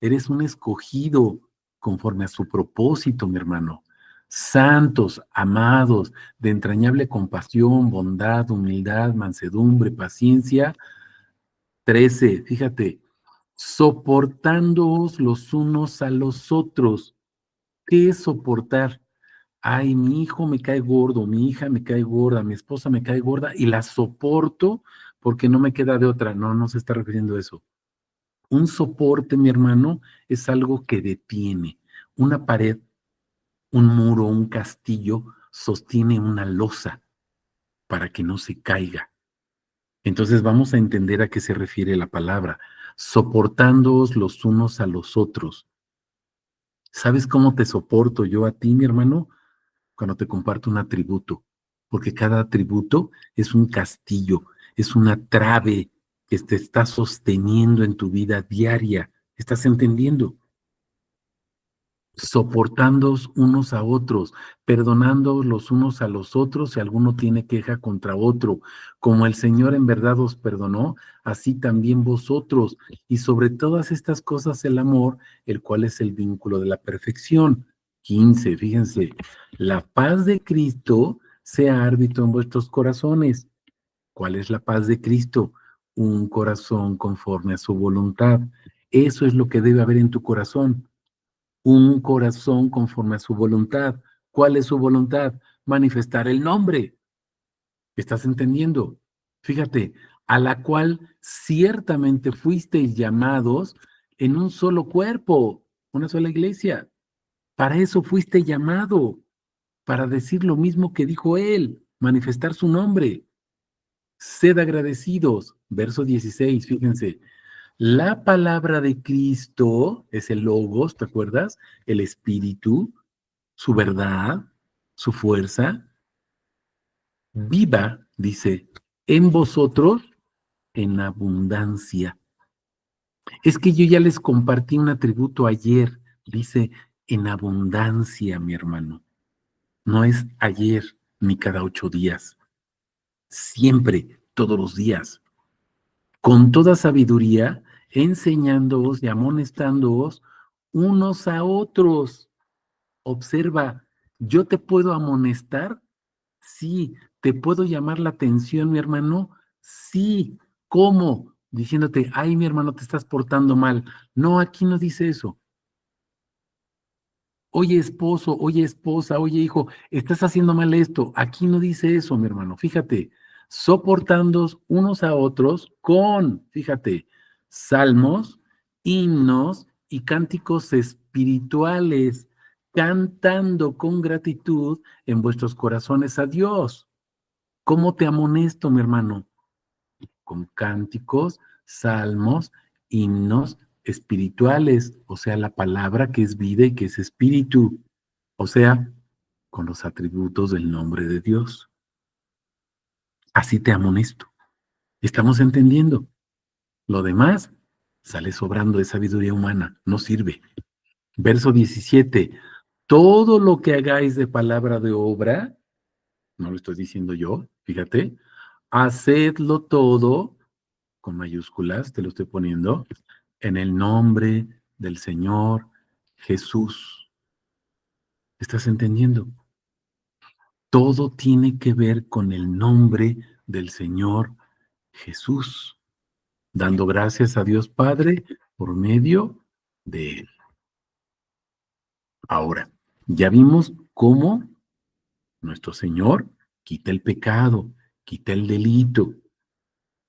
Eres un escogido conforme a su propósito, mi hermano. Santos, amados, de entrañable compasión, bondad, humildad, mansedumbre, paciencia. 13, fíjate, soportándoos los unos a los otros. ¿Qué es soportar? Ay, mi hijo me cae gordo, mi hija me cae gorda, mi esposa me cae gorda y la soporto porque no me queda de otra. No, no se está refiriendo a eso. Un soporte, mi hermano, es algo que detiene. Una pared, un muro, un castillo sostiene una losa para que no se caiga. Entonces vamos a entender a qué se refiere la palabra. Soportándoos los unos a los otros. ¿Sabes cómo te soporto yo a ti, mi hermano? Cuando te comparto un atributo. Porque cada atributo es un castillo, es una trave que te está sosteniendo en tu vida diaria. ¿Estás entendiendo? Soportándoos unos a otros, perdonando los unos a los otros si alguno tiene queja contra otro, como el Señor en verdad os perdonó, así también vosotros, y sobre todas estas cosas el amor, el cual es el vínculo de la perfección. 15, fíjense, la paz de Cristo sea árbitro en vuestros corazones. ¿Cuál es la paz de Cristo? Un corazón conforme a su voluntad. Eso es lo que debe haber en tu corazón, un corazón conforme a su voluntad. ¿Cuál es su voluntad? Manifestar el nombre. ¿Estás entendiendo? Fíjate, a la cual ciertamente fuisteis llamados en un solo cuerpo, una sola iglesia. Para eso fuiste llamado, para decir lo mismo que dijo él, manifestar su nombre. Sed agradecidos. Verso 16, fíjense. La palabra de Cristo es el logos, ¿te acuerdas? El espíritu, su verdad, su fuerza. Viva, dice, en vosotros en abundancia. Es que yo ya les compartí un atributo ayer, dice, en abundancia, mi hermano. No es ayer ni cada 8 días, siempre, todos los días, con toda sabiduría, enseñándoos y amonestándoos unos a otros. Observa, yo te puedo amonestar, sí, te puedo llamar la atención, mi hermano, sí. ¿Cómo? Diciéndote, ay, mi hermano, te estás portando mal. No, aquí no dice eso. Oye, esposo, oye, esposa, oye, hijo, estás haciendo mal esto. Aquí no dice eso, mi hermano. Fíjate, soportándoos unos a otros con, fíjate, salmos, himnos y cánticos espirituales, cantando con gratitud en vuestros corazones a Dios. ¿Cómo te amonesto, mi hermano? Con cánticos, salmos, himnos espirituales, o sea, la palabra que es vida y que es espíritu, o sea, con los atributos del nombre de Dios. Así te amonesto. ¿Estamos entendiendo? Lo demás sale sobrando de sabiduría humana, no sirve. Verso 17. Todo lo que hagáis de palabra de obra, no lo estoy diciendo yo, fíjate, hacedlo todo, con mayúsculas, te lo estoy poniendo, en el nombre del Señor Jesús. ¿Estás entendiendo? Todo tiene que ver con el nombre del Señor Jesús, dando gracias a Dios Padre por medio de Él. Ahora, ya vimos cómo nuestro Señor quita el pecado, quita el delito,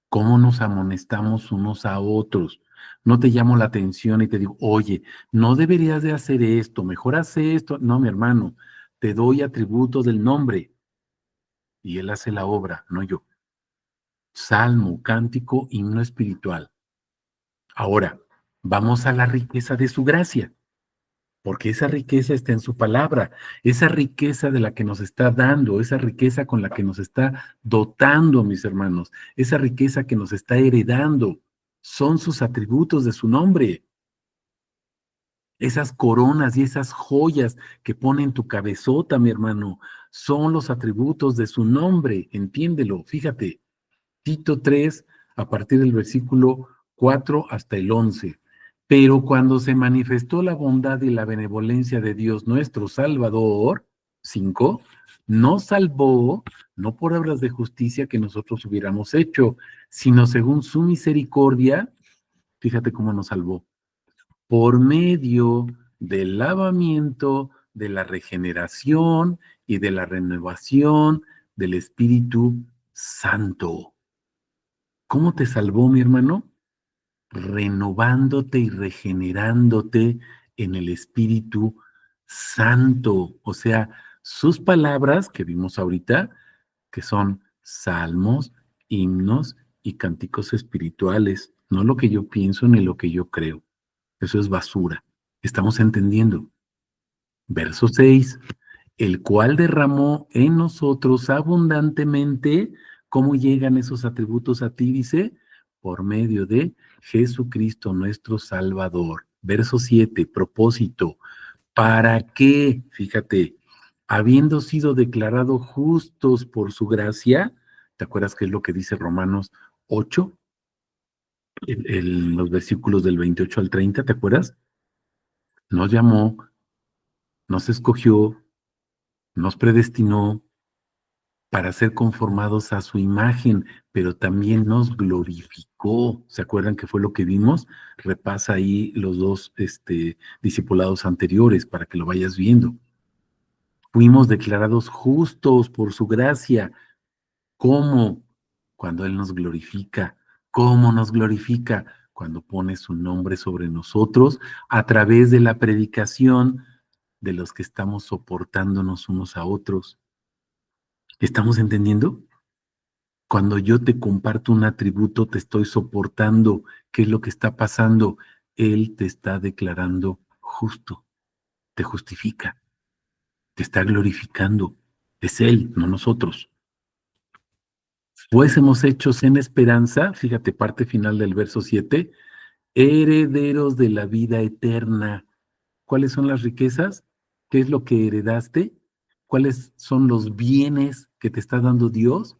cómo nos amonestamos unos a otros. No te llamo la atención y te digo, oye, no deberías de hacer esto, mejor hace esto. No, mi hermano, te doy atributos del nombre y Él hace la obra, no yo. Salmo, cántico, himno espiritual. Ahora, vamos a la riqueza de su gracia, porque esa riqueza está en su palabra, esa riqueza de la que nos está dando, esa riqueza con la que nos está dotando, mis hermanos, esa riqueza que nos está heredando, son sus atributos de su nombre. Esas coronas y esas joyas que pone en tu cabezota, mi hermano, son los atributos de su nombre, entiéndelo, fíjate. Tito 3, a partir del versículo 4 hasta el 11. Pero cuando se manifestó la bondad y la benevolencia de Dios nuestro Salvador, 5, nos salvó, no por obras de justicia que nosotros hubiéramos hecho, sino según su misericordia, fíjate cómo nos salvó, por medio del lavamiento, de la regeneración y de la renovación del Espíritu Santo. ¿Cómo te salvó, mi hermano? Renovándote y regenerándote en el Espíritu Santo. O sea, sus palabras que vimos ahorita, que son salmos, himnos y cánticos espirituales, no lo que yo pienso ni lo que yo creo. Eso es basura. ¿Estamos entendiendo? Verso 6, el cual derramó en nosotros abundantemente. ¿Cómo llegan esos atributos a ti? Dice, por medio de Jesucristo nuestro Salvador. Verso 7, propósito. ¿Para qué? Fíjate, habiendo sido declarados justos por su gracia, ¿te acuerdas qué es lo que dice Romanos 8? Los versículos del 28 al 30, ¿te acuerdas? Nos llamó, nos escogió, nos predestinó para ser conformados a su imagen, pero también nos glorificó. ¿Se acuerdan que fue lo que vimos? Repasa ahí los dos discipulados anteriores para que lo vayas viendo. Fuimos declarados justos por su gracia. ¿Cómo? cuando Él nos glorifica. ¿Cómo nos glorifica? Cuando pone su nombre sobre nosotros a través de la predicación de los que estamos soportándonos unos a otros. ¿Estamos entendiendo? Cuando yo te comparto un atributo, te estoy soportando. ¿Qué es lo que está pasando? Él te está declarando justo, te justifica, te está glorificando. Es Él, no nosotros. Fuésemos hechos en esperanza, fíjate, parte final del verso 7, herederos de la vida eterna. ¿Cuáles son las riquezas? ¿Qué es lo que heredaste? ¿Cuáles son los bienes que te está dando Dios?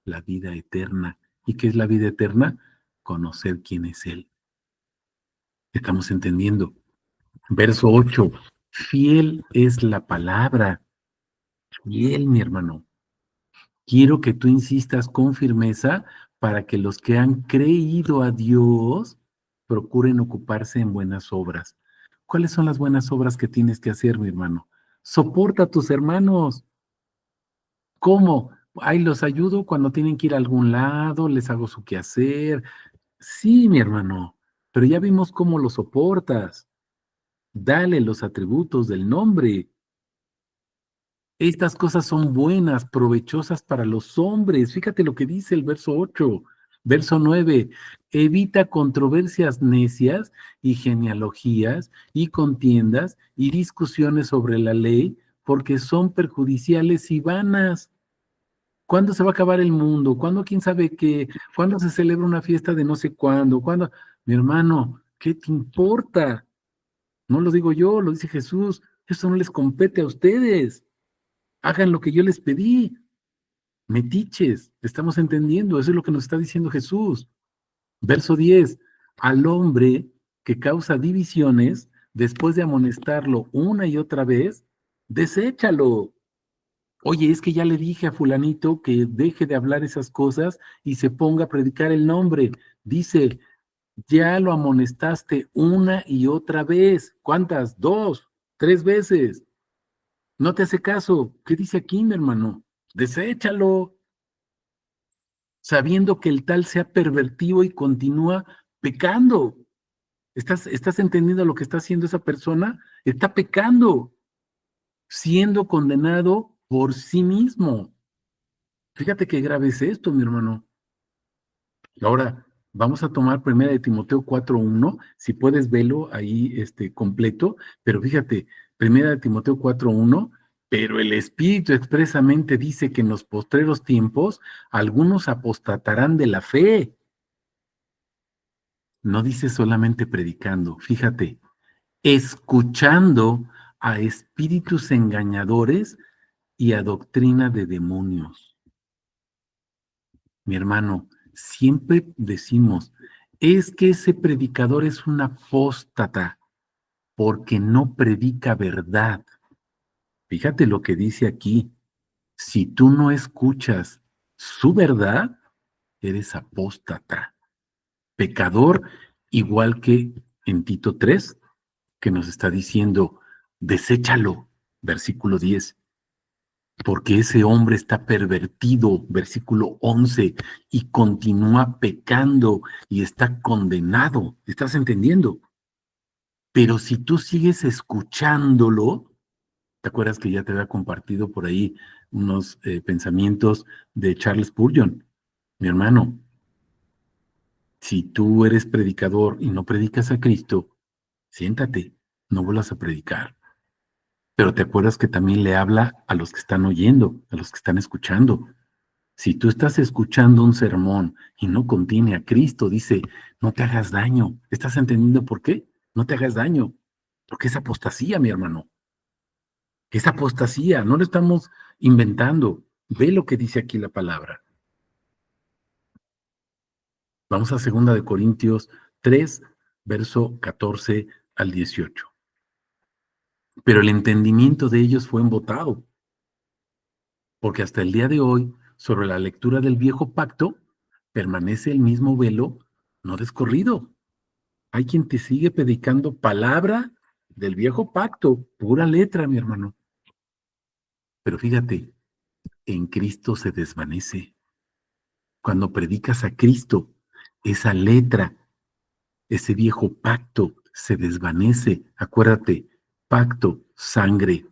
La vida eterna. ¿Y qué es la vida eterna? Conocer quién es Él. Estamos entendiendo. Verso 8. Fiel es la palabra. Fiel, mi hermano. Quiero que tú insistas con firmeza para que los que han creído a Dios procuren ocuparse en buenas obras. ¿Cuáles son las buenas obras que tienes que hacer, mi hermano? Soporta a tus hermanos. ¿Cómo? Ahí los ayudo cuando tienen que ir a algún lado, les hago su quehacer. Sí, mi hermano, pero ya vimos cómo lo soportas. Dale los atributos del nombre. Estas cosas son buenas, provechosas para los hombres. Fíjate lo que dice el verso 8, verso 9. Evita controversias necias y genealogías y contiendas y discusiones sobre la ley, porque son perjudiciales y vanas. ¿Cuándo se va a acabar el mundo? ¿Cuándo quién sabe qué? ¿Cuándo se celebra una fiesta de no sé cuándo? ¿Cuándo? Mi hermano, ¿qué te importa? No lo digo yo, lo dice Jesús. Eso no les compete a ustedes. Hagan lo que yo les pedí. Metiches, estamos entendiendo, eso es lo que nos está diciendo Jesús. Verso 10, al hombre que causa divisiones, después de amonestarlo una y otra vez, deséchalo. Oye, es que ya le dije a fulanito que deje de hablar esas cosas y se ponga a predicar el nombre. Dice, ya lo amonestaste una y otra vez. ¿Cuántas? Dos, tres veces. No te hace caso. ¿Qué dice aquí, mi hermano? Deséchalo, sabiendo que el tal sea pervertido y continúa pecando. ¿Estás entendiendo lo que está haciendo esa persona? Está pecando, siendo condenado por sí mismo. Fíjate qué grave es esto, mi hermano. Ahora, vamos a tomar primera de Timoteo 4:1, si puedes verlo ahí completo, pero fíjate, primera de Timoteo 4:1, pero el Espíritu expresamente dice que en los postreros tiempos algunos apostatarán de la fe. No dice solamente predicando, fíjate, escuchando a espíritus engañadores y a doctrina de demonios. Mi hermano, siempre decimos, es que ese predicador es un apóstata porque no predica verdad. Fíjate lo que dice aquí. Si tú no escuchas su verdad, eres apóstata, pecador, igual que en Tito 3, que nos está diciendo, deséchalo, versículo 10. Porque ese hombre está pervertido, versículo 11, y continúa pecando y está condenado. ¿Estás entendiendo? Pero si tú sigues escuchándolo, ¿te acuerdas que ya te había compartido por ahí unos pensamientos de Charles Spurgeon? Mi hermano, si tú eres predicador y no predicas a Cristo, siéntate, no vuelvas a predicar. Pero te acuerdas que también le habla a los que están oyendo, a los que están escuchando. Si tú estás escuchando un sermón y no contiene a Cristo, dice, no te hagas daño. ¿Estás entendiendo por qué? No te hagas daño. Porque es apostasía, mi hermano. Es apostasía, no lo estamos inventando. Ve lo que dice aquí la palabra. Vamos a 2 Corintios 3, verso 14 al 18. Pero el entendimiento de ellos fue embotado, porque hasta el día de hoy, sobre la lectura del viejo pacto, permanece el mismo velo no descorrido. Hay quien te sigue predicando palabra del viejo pacto, pura letra, mi hermano. Pero fíjate, en Cristo se desvanece. Cuando predicas a Cristo, esa letra, ese viejo pacto se desvanece. Acuérdate, pacto, sangre,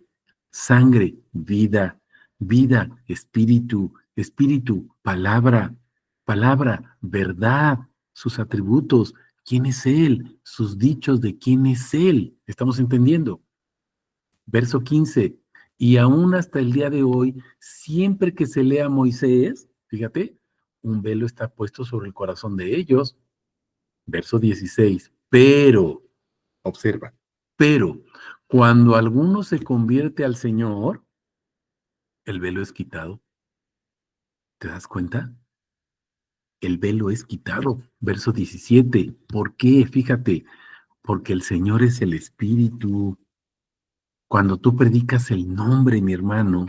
sangre, vida, vida, espíritu, espíritu, palabra, palabra, verdad, sus atributos, quién es Él, sus dichos de quién es Él. ¿Estamos entendiendo? Verso 15. Y aún hasta el día de hoy, siempre que se lea Moisés, fíjate, un velo está puesto sobre el corazón de ellos. Verso 16. Pero, observa, pero cuando alguno se convierte al Señor, el velo es quitado. ¿Te das cuenta? El velo es quitado. Verso 17. ¿Por qué? Fíjate, porque el Señor es el Espíritu. Cuando tú predicas el nombre, mi hermano,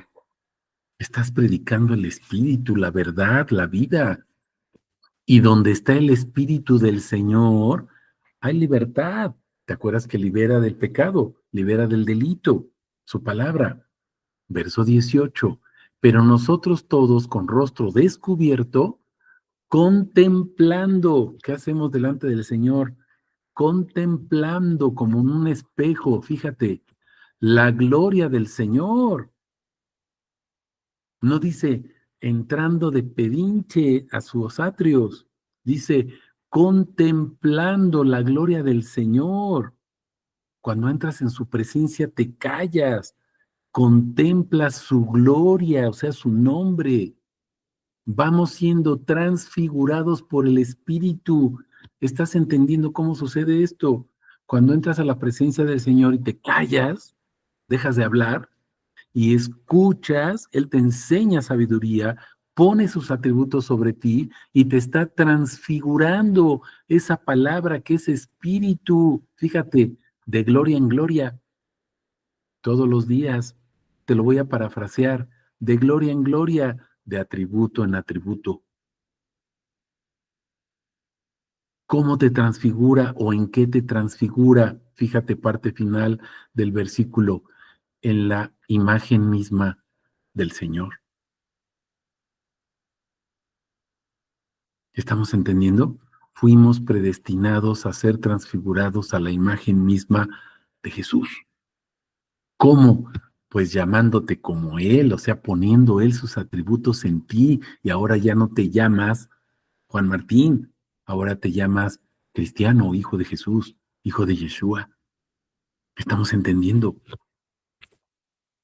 estás predicando el Espíritu, la verdad, la vida. Y donde está el Espíritu del Señor, hay libertad. ¿Te acuerdas que libera del pecado, libera del delito? Su palabra. Verso 18. Pero nosotros todos con rostro descubierto, contemplando, ¿qué hacemos delante del Señor? Contemplando como en un espejo, fíjate, la gloria del Señor. No dice entrando de pedinche a sus atrios, dice contemplando la gloria del Señor. Cuando entras en su presencia te callas, contemplas su gloria, o sea, su nombre. Vamos siendo transfigurados por el Espíritu. ¿Estás entendiendo cómo sucede esto? Cuando entras a la presencia del Señor y te callas, dejas de hablar, y escuchas, Él te enseña sabiduría, pone sus atributos sobre ti y te está transfigurando esa palabra que es espíritu, fíjate, de gloria en gloria, todos los días. Te lo voy a parafrasear, de gloria en gloria, de atributo en atributo. ¿Cómo te transfigura o en qué te transfigura? Fíjate, parte final del versículo, en la imagen misma del Señor. ¿Estamos entendiendo? Fuimos predestinados a ser transfigurados a la imagen misma de Jesús. ¿Cómo? Pues llamándote como Él, o sea, poniendo Él sus atributos en ti, y ahora ya no te llamas Juan Martín, ahora te llamas Cristiano, hijo de Jesús, hijo de Yeshua. ¿Estamos entendiendo?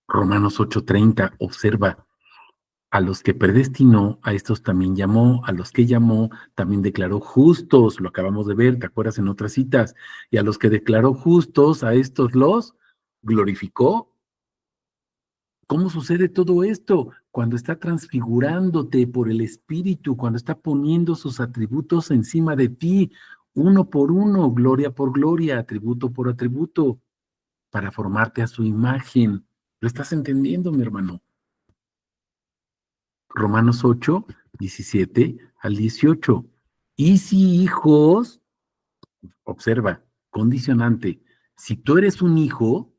Romanos 8:30, observa. A los que predestinó, a estos también llamó, a los que llamó, también declaró justos, lo acabamos de ver, ¿te acuerdas en otras citas? Y a los que declaró justos, a estos los glorificó. ¿Cómo sucede todo esto? Cuando está transfigurándote por el Espíritu, cuando está poniendo sus atributos encima de ti, uno por uno, gloria por gloria, atributo por atributo, para formarte a su imagen. ¿Lo estás entendiendo, mi hermano? Romanos 8, 17 al 18. Y si hijos, observa, condicionante, si tú eres un hijo,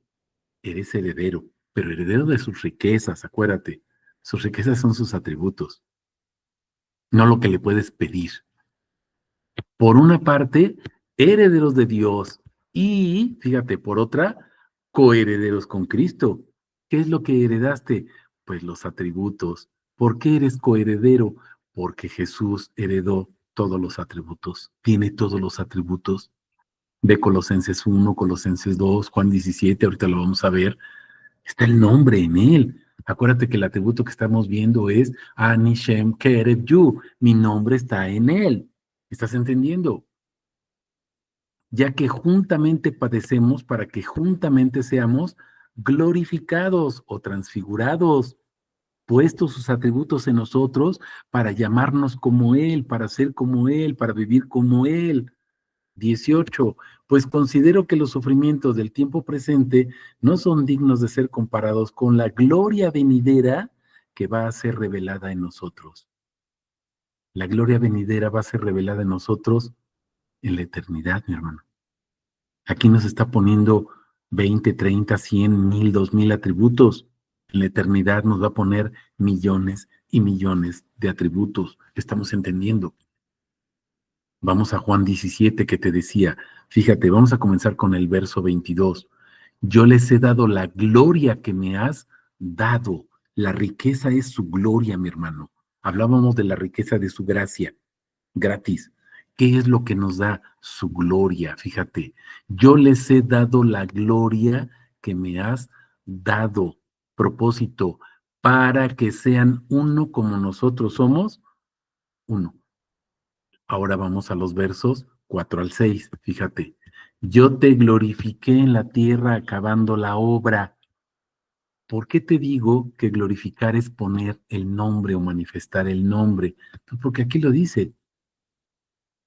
eres heredero, pero heredero de sus riquezas, acuérdate. Sus riquezas son sus atributos, no lo que le puedes pedir. Por una parte, herederos de Dios y, fíjate, por otra, coherederos con Cristo. ¿Qué es lo que heredaste? Pues los atributos. ¿Por qué eres coheredero? Porque Jesús heredó todos los atributos, tiene todos los atributos de Colosenses 1, Colosenses 2, Juan 17, ahorita lo vamos a ver. Está el nombre en él. Acuérdate que el atributo que estamos viendo es Ani Shem Kerev Yu. Mi nombre está en él. ¿Estás entendiendo? Ya que juntamente padecemos para que juntamente seamos glorificados o transfigurados, puestos sus atributos en nosotros para llamarnos como Él, para ser como Él, para vivir como Él. 18. Pues considero que los sufrimientos del tiempo presente no son dignos de ser comparados con la gloria venidera que va a ser revelada en nosotros. La gloria venidera va a ser revelada en nosotros en la eternidad, mi hermano. Aquí nos está poniendo 20, 30, 100, 1000, 2000 atributos. En la eternidad nos va a poner millones, y millones de atributos. ¿Estamos entendiendo? Vamos a Juan 17 que te decía, fíjate, vamos a comenzar con el verso 22. Yo les he dado la gloria que me has dado. La riqueza es su gloria, mi hermano. Hablábamos de la riqueza de su gracia, gratis. ¿Qué es lo que nos da su gloria? Fíjate, yo les he dado la gloria que me has dado. Propósito, para que sean uno como nosotros somos uno. Ahora vamos a los versos 4 al 6. Fíjate, yo te glorifiqué en la tierra acabando la obra. ¿Por qué te digo que glorificar es poner el nombre o manifestar el nombre? Pues porque aquí lo dice.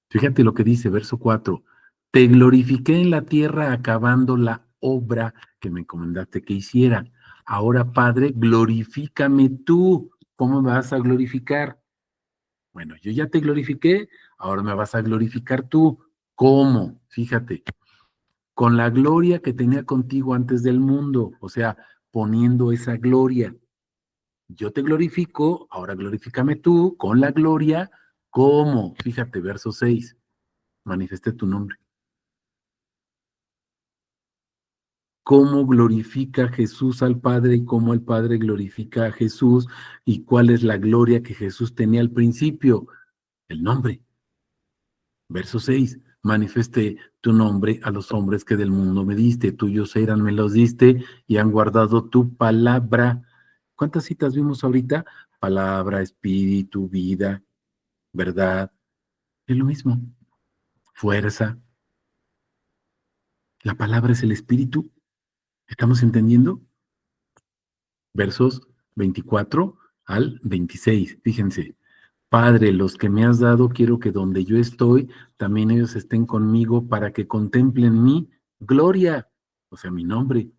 Fíjate lo que dice, verso 4. Te glorifiqué en la tierra acabando la obra que me encomendaste que hiciera. Ahora, Padre, glorifícame tú. ¿Cómo me vas a glorificar? Bueno, yo ya te glorifiqué, ahora me vas a glorificar tú. ¿Cómo? Fíjate, con la gloria que tenía contigo antes del mundo, o sea, poniendo esa gloria. Yo te glorifico, ahora glorifícame tú con la gloria. ¿Cómo? Fíjate, verso 6. Manifesté tu nombre. ¿Cómo glorifica Jesús al Padre y cómo el Padre glorifica a Jesús y cuál es la gloria que Jesús tenía al principio? El nombre. Verso 6. Manifesté tu nombre a los hombres que del mundo me diste, tuyos eran, me los diste y han guardado tu palabra. ¿Cuántas citas vimos ahorita? Palabra, espíritu, vida, verdad. Es lo mismo. Fuerza. La palabra es el espíritu. ¿Estamos entendiendo? Versos 24 al 26. Fíjense. Padre, los que me has dado, quiero que donde yo estoy, también ellos estén conmigo para que contemplen mi gloria, o sea, mi nombre,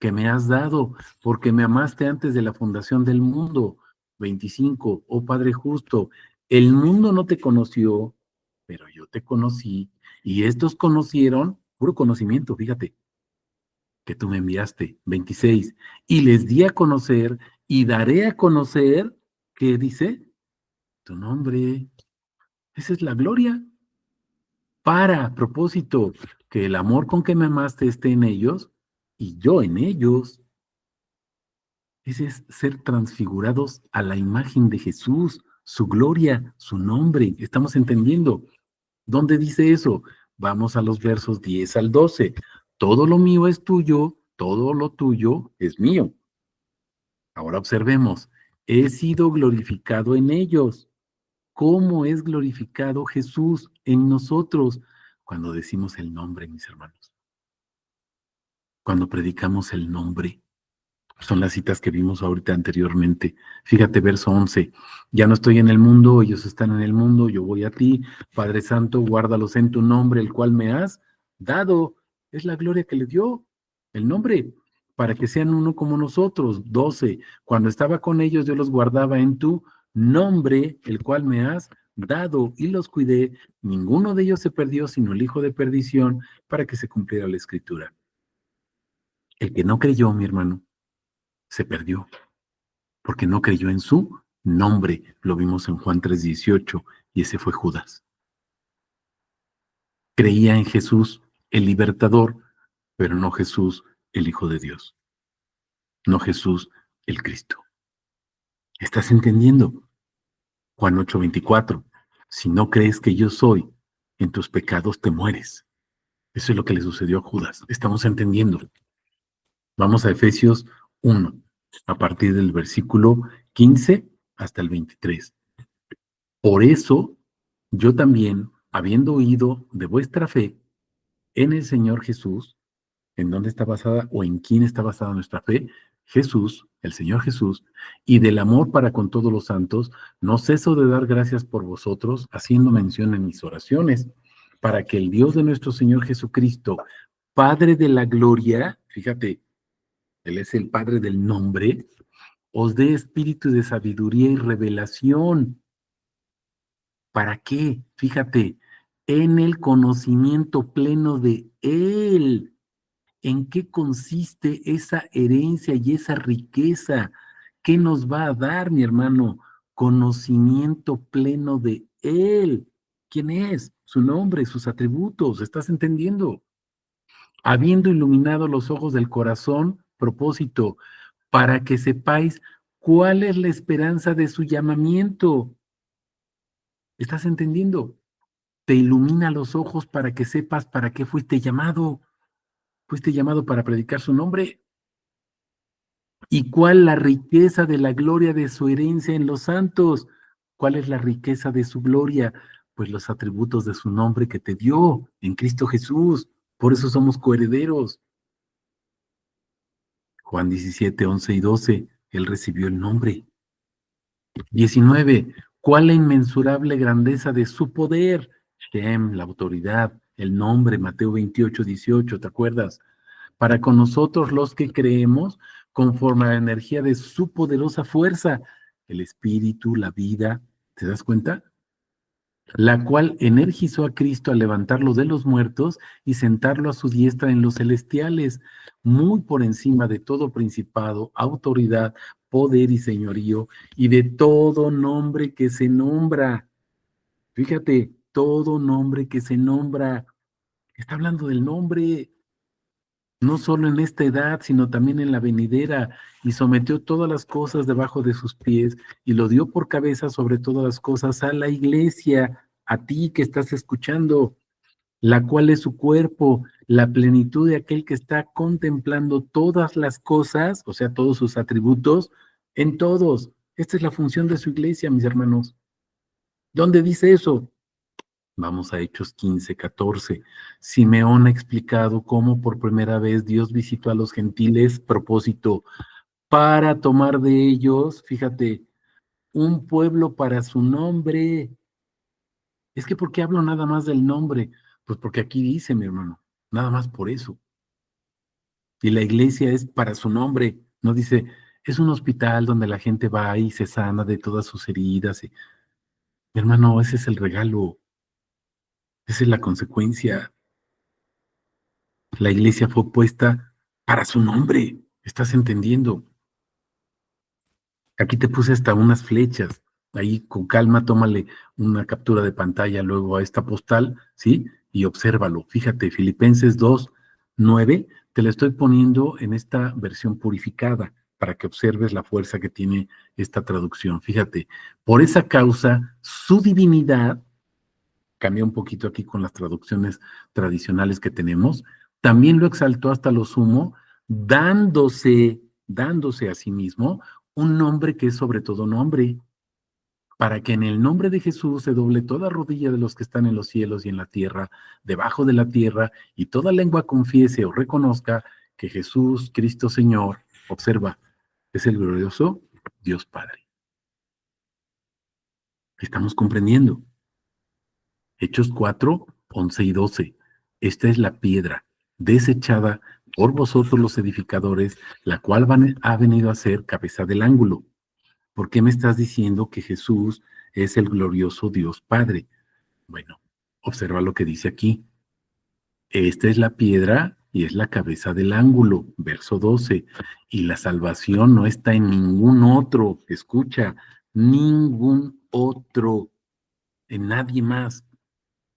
que me has dado, porque me amaste antes de la fundación del mundo. 25. Oh Padre justo, el mundo no te conoció, pero yo te conocí, y estos conocieron, puro conocimiento, fíjate, que tú me enviaste. 26. Y les di a conocer, y daré a conocer, ¿qué dice? Tu nombre. Esa es la gloria. A propósito, que el amor con que me amaste esté en ellos y yo en ellos. Ese es ser transfigurados a la imagen de Jesús, su gloria, su nombre. ¿Estamos entendiendo? ¿Dónde dice eso? Vamos a los versos 10 al 12. Todo lo mío es tuyo, todo lo tuyo es mío. Ahora observemos, he sido glorificado en ellos. ¿Cómo es glorificado Jesús en nosotros? Cuando decimos el nombre, mis hermanos. Cuando predicamos el nombre. Son las citas que vimos ahorita anteriormente. Fíjate, verso 11. Ya no estoy en el mundo, ellos están en el mundo, yo voy a ti. Padre Santo, guárdalos en tu nombre, el cual me has dado. Es la gloria que le dio, el nombre, para que sean uno como nosotros. 12. Cuando estaba con ellos, yo los guardaba en tu nombre, el cual me has dado, y los cuidé. Ninguno de ellos se perdió, sino el hijo de perdición, para que se cumpliera la escritura. El que no creyó, mi hermano, se perdió porque no creyó en su nombre. Lo vimos en Juan 3:18 y ese fue Judas. Creía en Jesús, el libertador, pero no Jesús, el Hijo de Dios. No Jesús, el Cristo. ¿Estás entendiendo? Juan 8:24. Si no crees que yo soy, en tus pecados te mueres. Eso es lo que le sucedió a Judas. Estamos entendiendo. Vamos a Efesios 1, a partir del versículo 15 hasta el 23. Por eso, yo también, habiendo oído de vuestra fe en el Señor Jesús, ¿en dónde está basada o en quién está basada nuestra fe? Jesús, el Señor Jesús, y del amor para con todos los santos, no ceso de dar gracias por vosotros, haciendo mención en mis oraciones, para que el Dios de nuestro Señor Jesucristo, Padre de la gloria, fíjate, Él es el Padre del nombre, os dé espíritu de sabiduría y revelación. ¿Para qué? Fíjate, en el conocimiento pleno de Él. ¿En qué consiste esa herencia y esa riqueza? ¿Qué nos va a dar, mi hermano? conocimiento pleno de Él. ¿Quién es? Su nombre, sus atributos, ¿estás entendiendo? Habiendo iluminado los ojos del corazón, propósito, para que sepáis cuál es la esperanza de su llamamiento. ¿Estás entendiendo? Te ilumina los ojos para que sepas para qué fuiste llamado. Fuiste llamado para predicar su nombre. ¿Y cuál la riqueza de la gloria de su herencia en los santos? ¿Cuál es la riqueza de su gloria? Pues los atributos de su nombre que te dio en Cristo Jesús. Por eso somos coherederos. Juan 17, 11 y 12. Él recibió el nombre. 19. ¿Cuál la inmensurable grandeza de su poder? Shem, la autoridad, el nombre, Mateo 28, 18, ¿te acuerdas? Para con nosotros los que creemos, conforme a la energía de su poderosa fuerza, el espíritu, la vida, ¿te das cuenta? La cual energizó a Cristo al levantarlo de los muertos y sentarlo a su diestra en los celestiales, muy por encima de todo principado, autoridad, poder y señorío, y de todo nombre que se nombra. Fíjate, todo nombre que se nombra. Está hablando del nombre, no solo en esta edad, sino también en la venidera, y sometió todas las cosas debajo de sus pies, y lo dio por cabeza sobre todas las cosas a la iglesia, a ti que estás escuchando, la cual es su cuerpo, la plenitud de aquel que está contemplando todas las cosas, o sea, todos sus atributos, en todos. Esta es la función de su iglesia, mis hermanos. ¿Dónde dice eso? Vamos a Hechos 15, 14. Simeón ha explicado cómo por primera vez Dios visitó a los gentiles, propósito, para tomar de ellos, fíjate, un pueblo para su nombre. Es que ¿por qué hablo nada más del nombre? Pues porque aquí dice, mi hermano, nada más por eso. Y la iglesia es para su nombre, no dice, es un hospital donde la gente va y se sana de todas sus heridas. Mi hermano, ese es el regalo, esa es la consecuencia. La iglesia fue puesta para su nombre. ¿Estás entendiendo? Aquí te puse hasta unas flechas. Ahí con calma, tómale una captura de pantalla luego a esta postal, ¿sí? Y obsérvalo. Fíjate, Filipenses 2, 9, te la estoy poniendo en esta versión purificada para que observes la fuerza que tiene esta traducción. Fíjate, por esa causa, su divinidad cambia un poquito aquí con las traducciones tradicionales que tenemos, también lo exaltó hasta lo sumo, dándose a sí mismo un nombre que es sobre todo nombre, para que en el nombre de Jesús se doble toda rodilla de los que están en los cielos y en la tierra, debajo de la tierra, y toda lengua confiese o reconozca que Jesús, Cristo Señor, observa, es el glorioso Dios Padre. ¿Estamos comprendiendo? Hechos 4, 11 y 12. Esta es la piedra desechada por vosotros los edificadores, la cual ha venido a ser cabeza del ángulo. ¿Por qué me estás diciendo que Jesús es el glorioso Dios Padre? Bueno, observa lo que dice aquí. Esta es la piedra y es la cabeza del ángulo, verso 12. Y la salvación no está en ningún otro, escucha, ningún otro, en nadie más,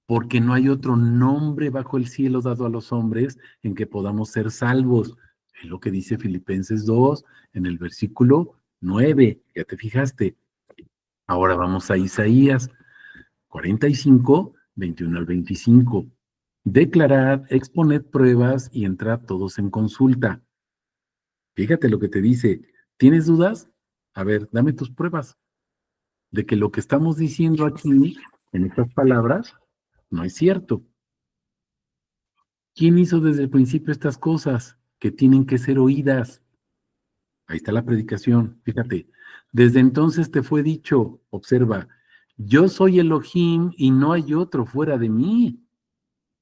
porque no hay otro nombre bajo el cielo dado a los hombres en que podamos ser salvos. Es lo que dice Filipenses 2 en el versículo 9. ¿Ya te fijaste? Ahora vamos a Isaías 45, 21 al 25. Declarad, exponed pruebas y entrad todos en consulta. Fíjate lo que te dice. ¿Tienes dudas? A ver, dame tus pruebas de que lo que estamos diciendo aquí, en estas palabras, no es cierto. ¿Quién hizo desde el principio estas cosas que tienen que ser oídas? Ahí está la predicación, fíjate. Desde entonces te fue dicho, observa, yo soy Elohim y no hay otro fuera de mí.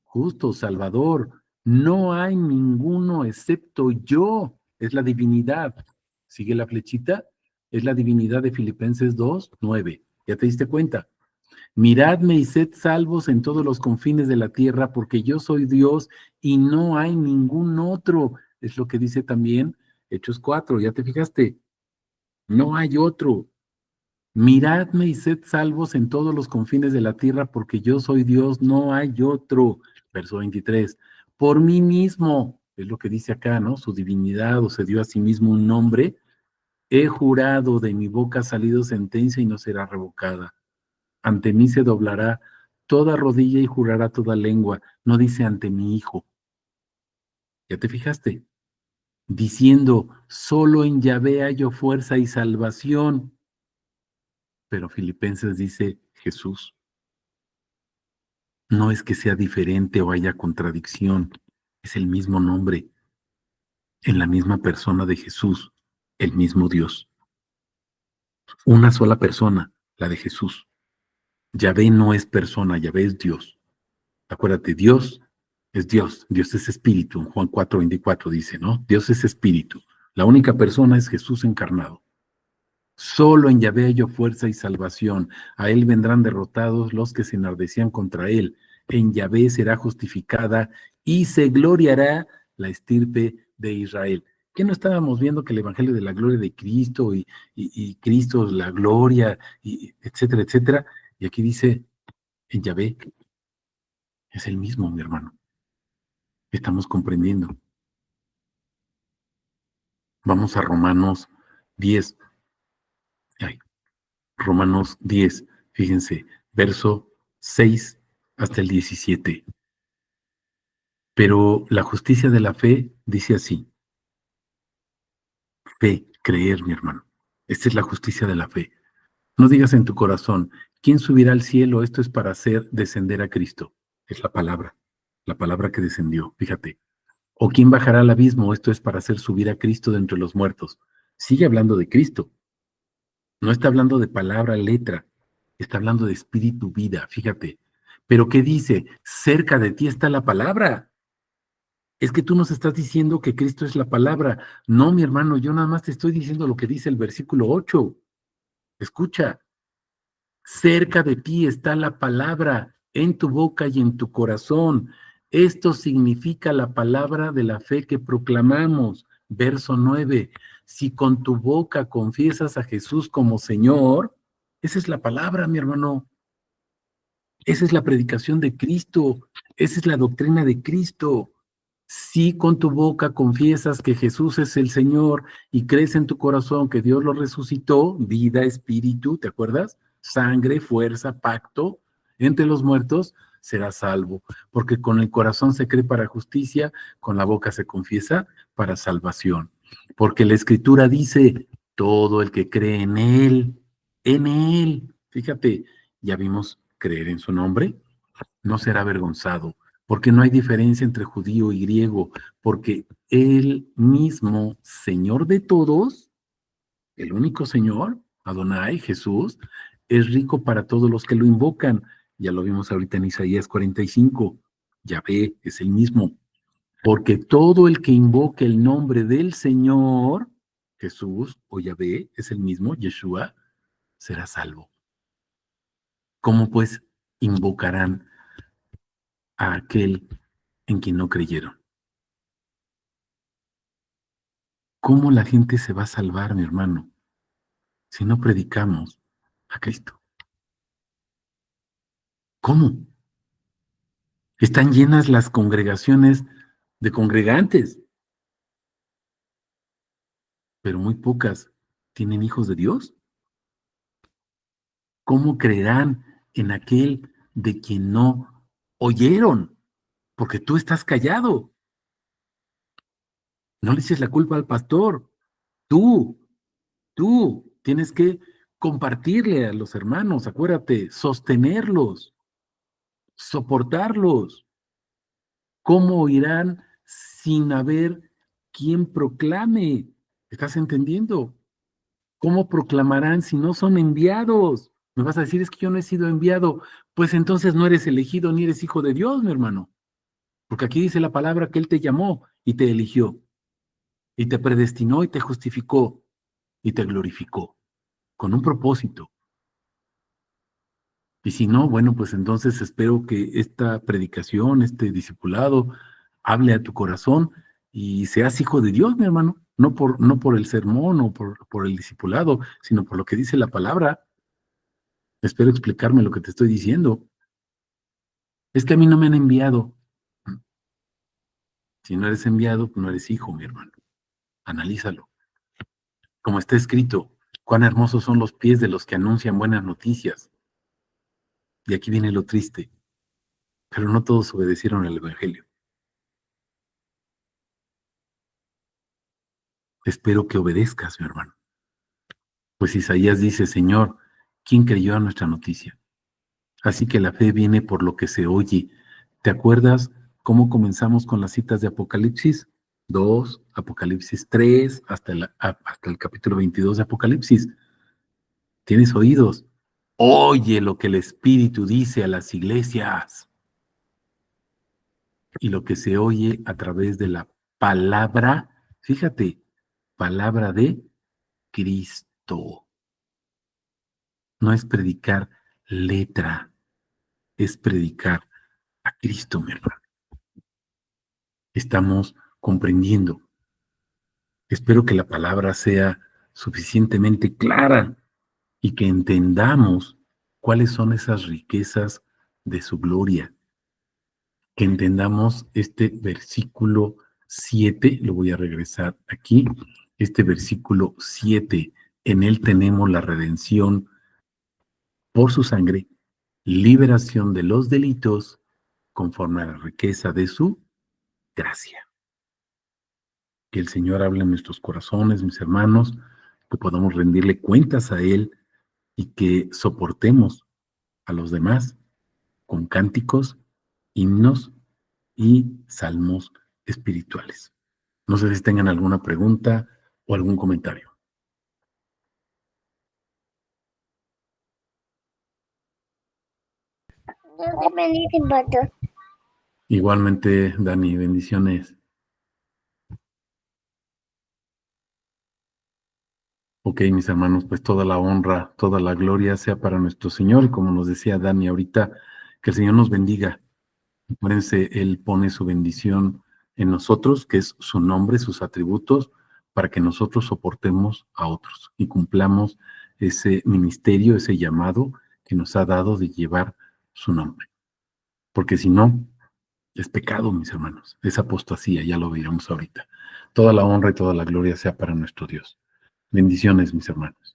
Justo, Salvador, no hay ninguno excepto yo. Es la divinidad. ¿Sigue la flechita? Es la divinidad de Filipenses 2, 9. ¿Ya te diste cuenta? Miradme y sed salvos en todos los confines de la tierra, porque yo soy Dios y no hay ningún otro. Es lo que dice también Hechos 4, ¿ya te fijaste? No hay otro. Miradme y sed salvos en todos los confines de la tierra, porque yo soy Dios, no hay otro. Verso 23. Por mí mismo, es lo que dice acá, ¿no? Su divinidad, o se dio a sí mismo un nombre. He jurado, de mi boca ha salido sentencia y no será revocada. Ante mí se doblará toda rodilla y jurará toda lengua. No dice ante mi Hijo. ¿Ya te fijaste? Diciendo, solo en Yahvé hallo fuerza y salvación. Pero Filipenses dice Jesús. No es que sea diferente o haya contradicción, es el mismo nombre, en la misma persona de Jesús, el mismo Dios. Una sola persona, la de Jesús. Yahvé no es persona, Yahvé es Dios. Acuérdate, Dios es Dios, Dios es espíritu. En Juan 4:24 dice, ¿no? Dios es espíritu. La única persona es Jesús encarnado. Solo en Yahvé halló fuerza y salvación. A él vendrán derrotados los que se enardecían contra él. En Yahvé será justificada y se gloriará la estirpe de Israel. ¿Qué no estábamos viendo que el Evangelio de la gloria de Cristo y Cristo la gloria, y etcétera, etcétera? Y aquí dice, en Yahvé es el mismo, mi hermano. Estamos comprendiendo. Vamos a Romanos 10. Ay, Romanos 10, fíjense, verso 6 hasta el 17. Pero la justicia de la fe dice así: fe, creer, mi hermano. Esta es la justicia de la fe. No digas en tu corazón, ¿quién subirá al cielo? Esto es para hacer descender a Cristo. Es la palabra que descendió, fíjate. ¿O quién bajará al abismo? Esto es para hacer subir a Cristo de entre los muertos. Sigue hablando de Cristo. No está hablando de palabra, letra, está hablando de espíritu, vida, fíjate. Pero ¿qué dice? Cerca de ti está la palabra. Es que tú nos estás diciendo que Cristo es la palabra. No, mi hermano, yo nada más te estoy diciendo lo que dice el versículo 8. Escucha, cerca de ti está la palabra, en tu boca y en tu corazón. Esto significa la palabra de la fe que proclamamos. Verso 9. Si con tu boca confiesas a Jesús como Señor, esa es la palabra, mi hermano. Esa es la predicación de Cristo. Esa es la doctrina de Cristo. Si con tu boca confiesas que Jesús es el Señor y crees en tu corazón que Dios lo resucitó, vida, espíritu, ¿te acuerdas? Sangre, fuerza, pacto entre los muertos, serás salvo. Porque con el corazón se cree para justicia, con la boca se confiesa para salvación. Porque la Escritura dice, todo el que cree en Él, fíjate, ya vimos creer en su nombre, no será avergonzado, porque no hay diferencia entre judío y griego, porque el mismo Señor de todos, el único Señor, Adonai, Jesús, es rico para todos los que lo invocan. Ya lo vimos ahorita en Isaías 45. Yahvé es el mismo, porque todo el que invoque el nombre del Señor, Jesús o Yahvé, es el mismo, Yeshua, será salvo. ¿Cómo pues invocarán a aquel en quien no creyeron? ¿Cómo la gente se va a salvar, mi hermano, si no predicamos a Cristo? ¿Cómo? Están llenas las congregaciones de congregantes, pero muy pocas tienen hijos de Dios. ¿Cómo creerán en aquel de quien no oyeron? Porque tú estás callado. No le eches la culpa al pastor. Tú, tú tienes que compartirle a los hermanos, acuérdate, sostenerlos, soportarlos. ¿Cómo oirán sin haber quien proclame? ¿Estás entendiendo? ¿Cómo proclamarán si no son enviados? Me vas a decir, es que yo no he sido enviado. Pues entonces no eres elegido ni eres hijo de Dios, mi hermano. Porque aquí dice la palabra que Él te llamó y te eligió, y te predestinó y te justificó y te glorificó, con un propósito. Y si no, bueno, pues entonces espero que esta predicación, este discipulado, hable a tu corazón y seas hijo de Dios, mi hermano. No por el sermón o por el discipulado, sino por lo que dice la palabra. Espero explicarme lo que te estoy diciendo. Es que a mí no me han enviado. Si no eres enviado, no eres hijo, mi hermano. Analízalo. Como está escrito, cuán hermosos son los pies de los que anuncian buenas noticias. Y aquí viene lo triste, pero no todos obedecieron el Evangelio. Espero que obedezcas, mi hermano. Pues Isaías dice, Señor, ¿quién creyó a nuestra noticia? Así que la fe viene por lo que se oye. ¿Te acuerdas cómo comenzamos con las citas de Apocalipsis 2, Apocalipsis 3, hasta el capítulo 22 de Apocalipsis? ¿Tienes oídos? Oye lo que el Espíritu dice a las iglesias. Y lo que se oye a través de la palabra, fíjate, palabra de Cristo. No es predicar letra, es predicar a Cristo, mi hermano. Estamos comprendiendo. Espero que la palabra sea suficientemente clara y que entendamos cuáles son esas riquezas de su gloria. Que entendamos este versículo 7, lo voy a regresar aquí, este versículo 7, en él tenemos la redención por su sangre, liberación de los delitos conforme a la riqueza de su gracia. Que el Señor hable en nuestros corazones, mis hermanos, que podamos rendirle cuentas a Él y que soportemos a los demás con cánticos, himnos y salmos espirituales. No sé si tengan alguna pregunta o algún comentario. Igualmente, Dani, bendiciones. Ok, mis hermanos, pues toda la honra, toda la gloria sea para nuestro Señor. Y como nos decía Dani ahorita, que el Señor nos bendiga. Acuérdense, Él pone su bendición en nosotros, que es su nombre, sus atributos, para que nosotros soportemos a otros y cumplamos ese ministerio, ese llamado que nos ha dado de llevar su nombre. Porque si no, es pecado, mis hermanos, es apostasía, ya lo veíamos ahorita. Toda la honra y toda la gloria sea para nuestro Dios. Bendiciones, mis hermanos.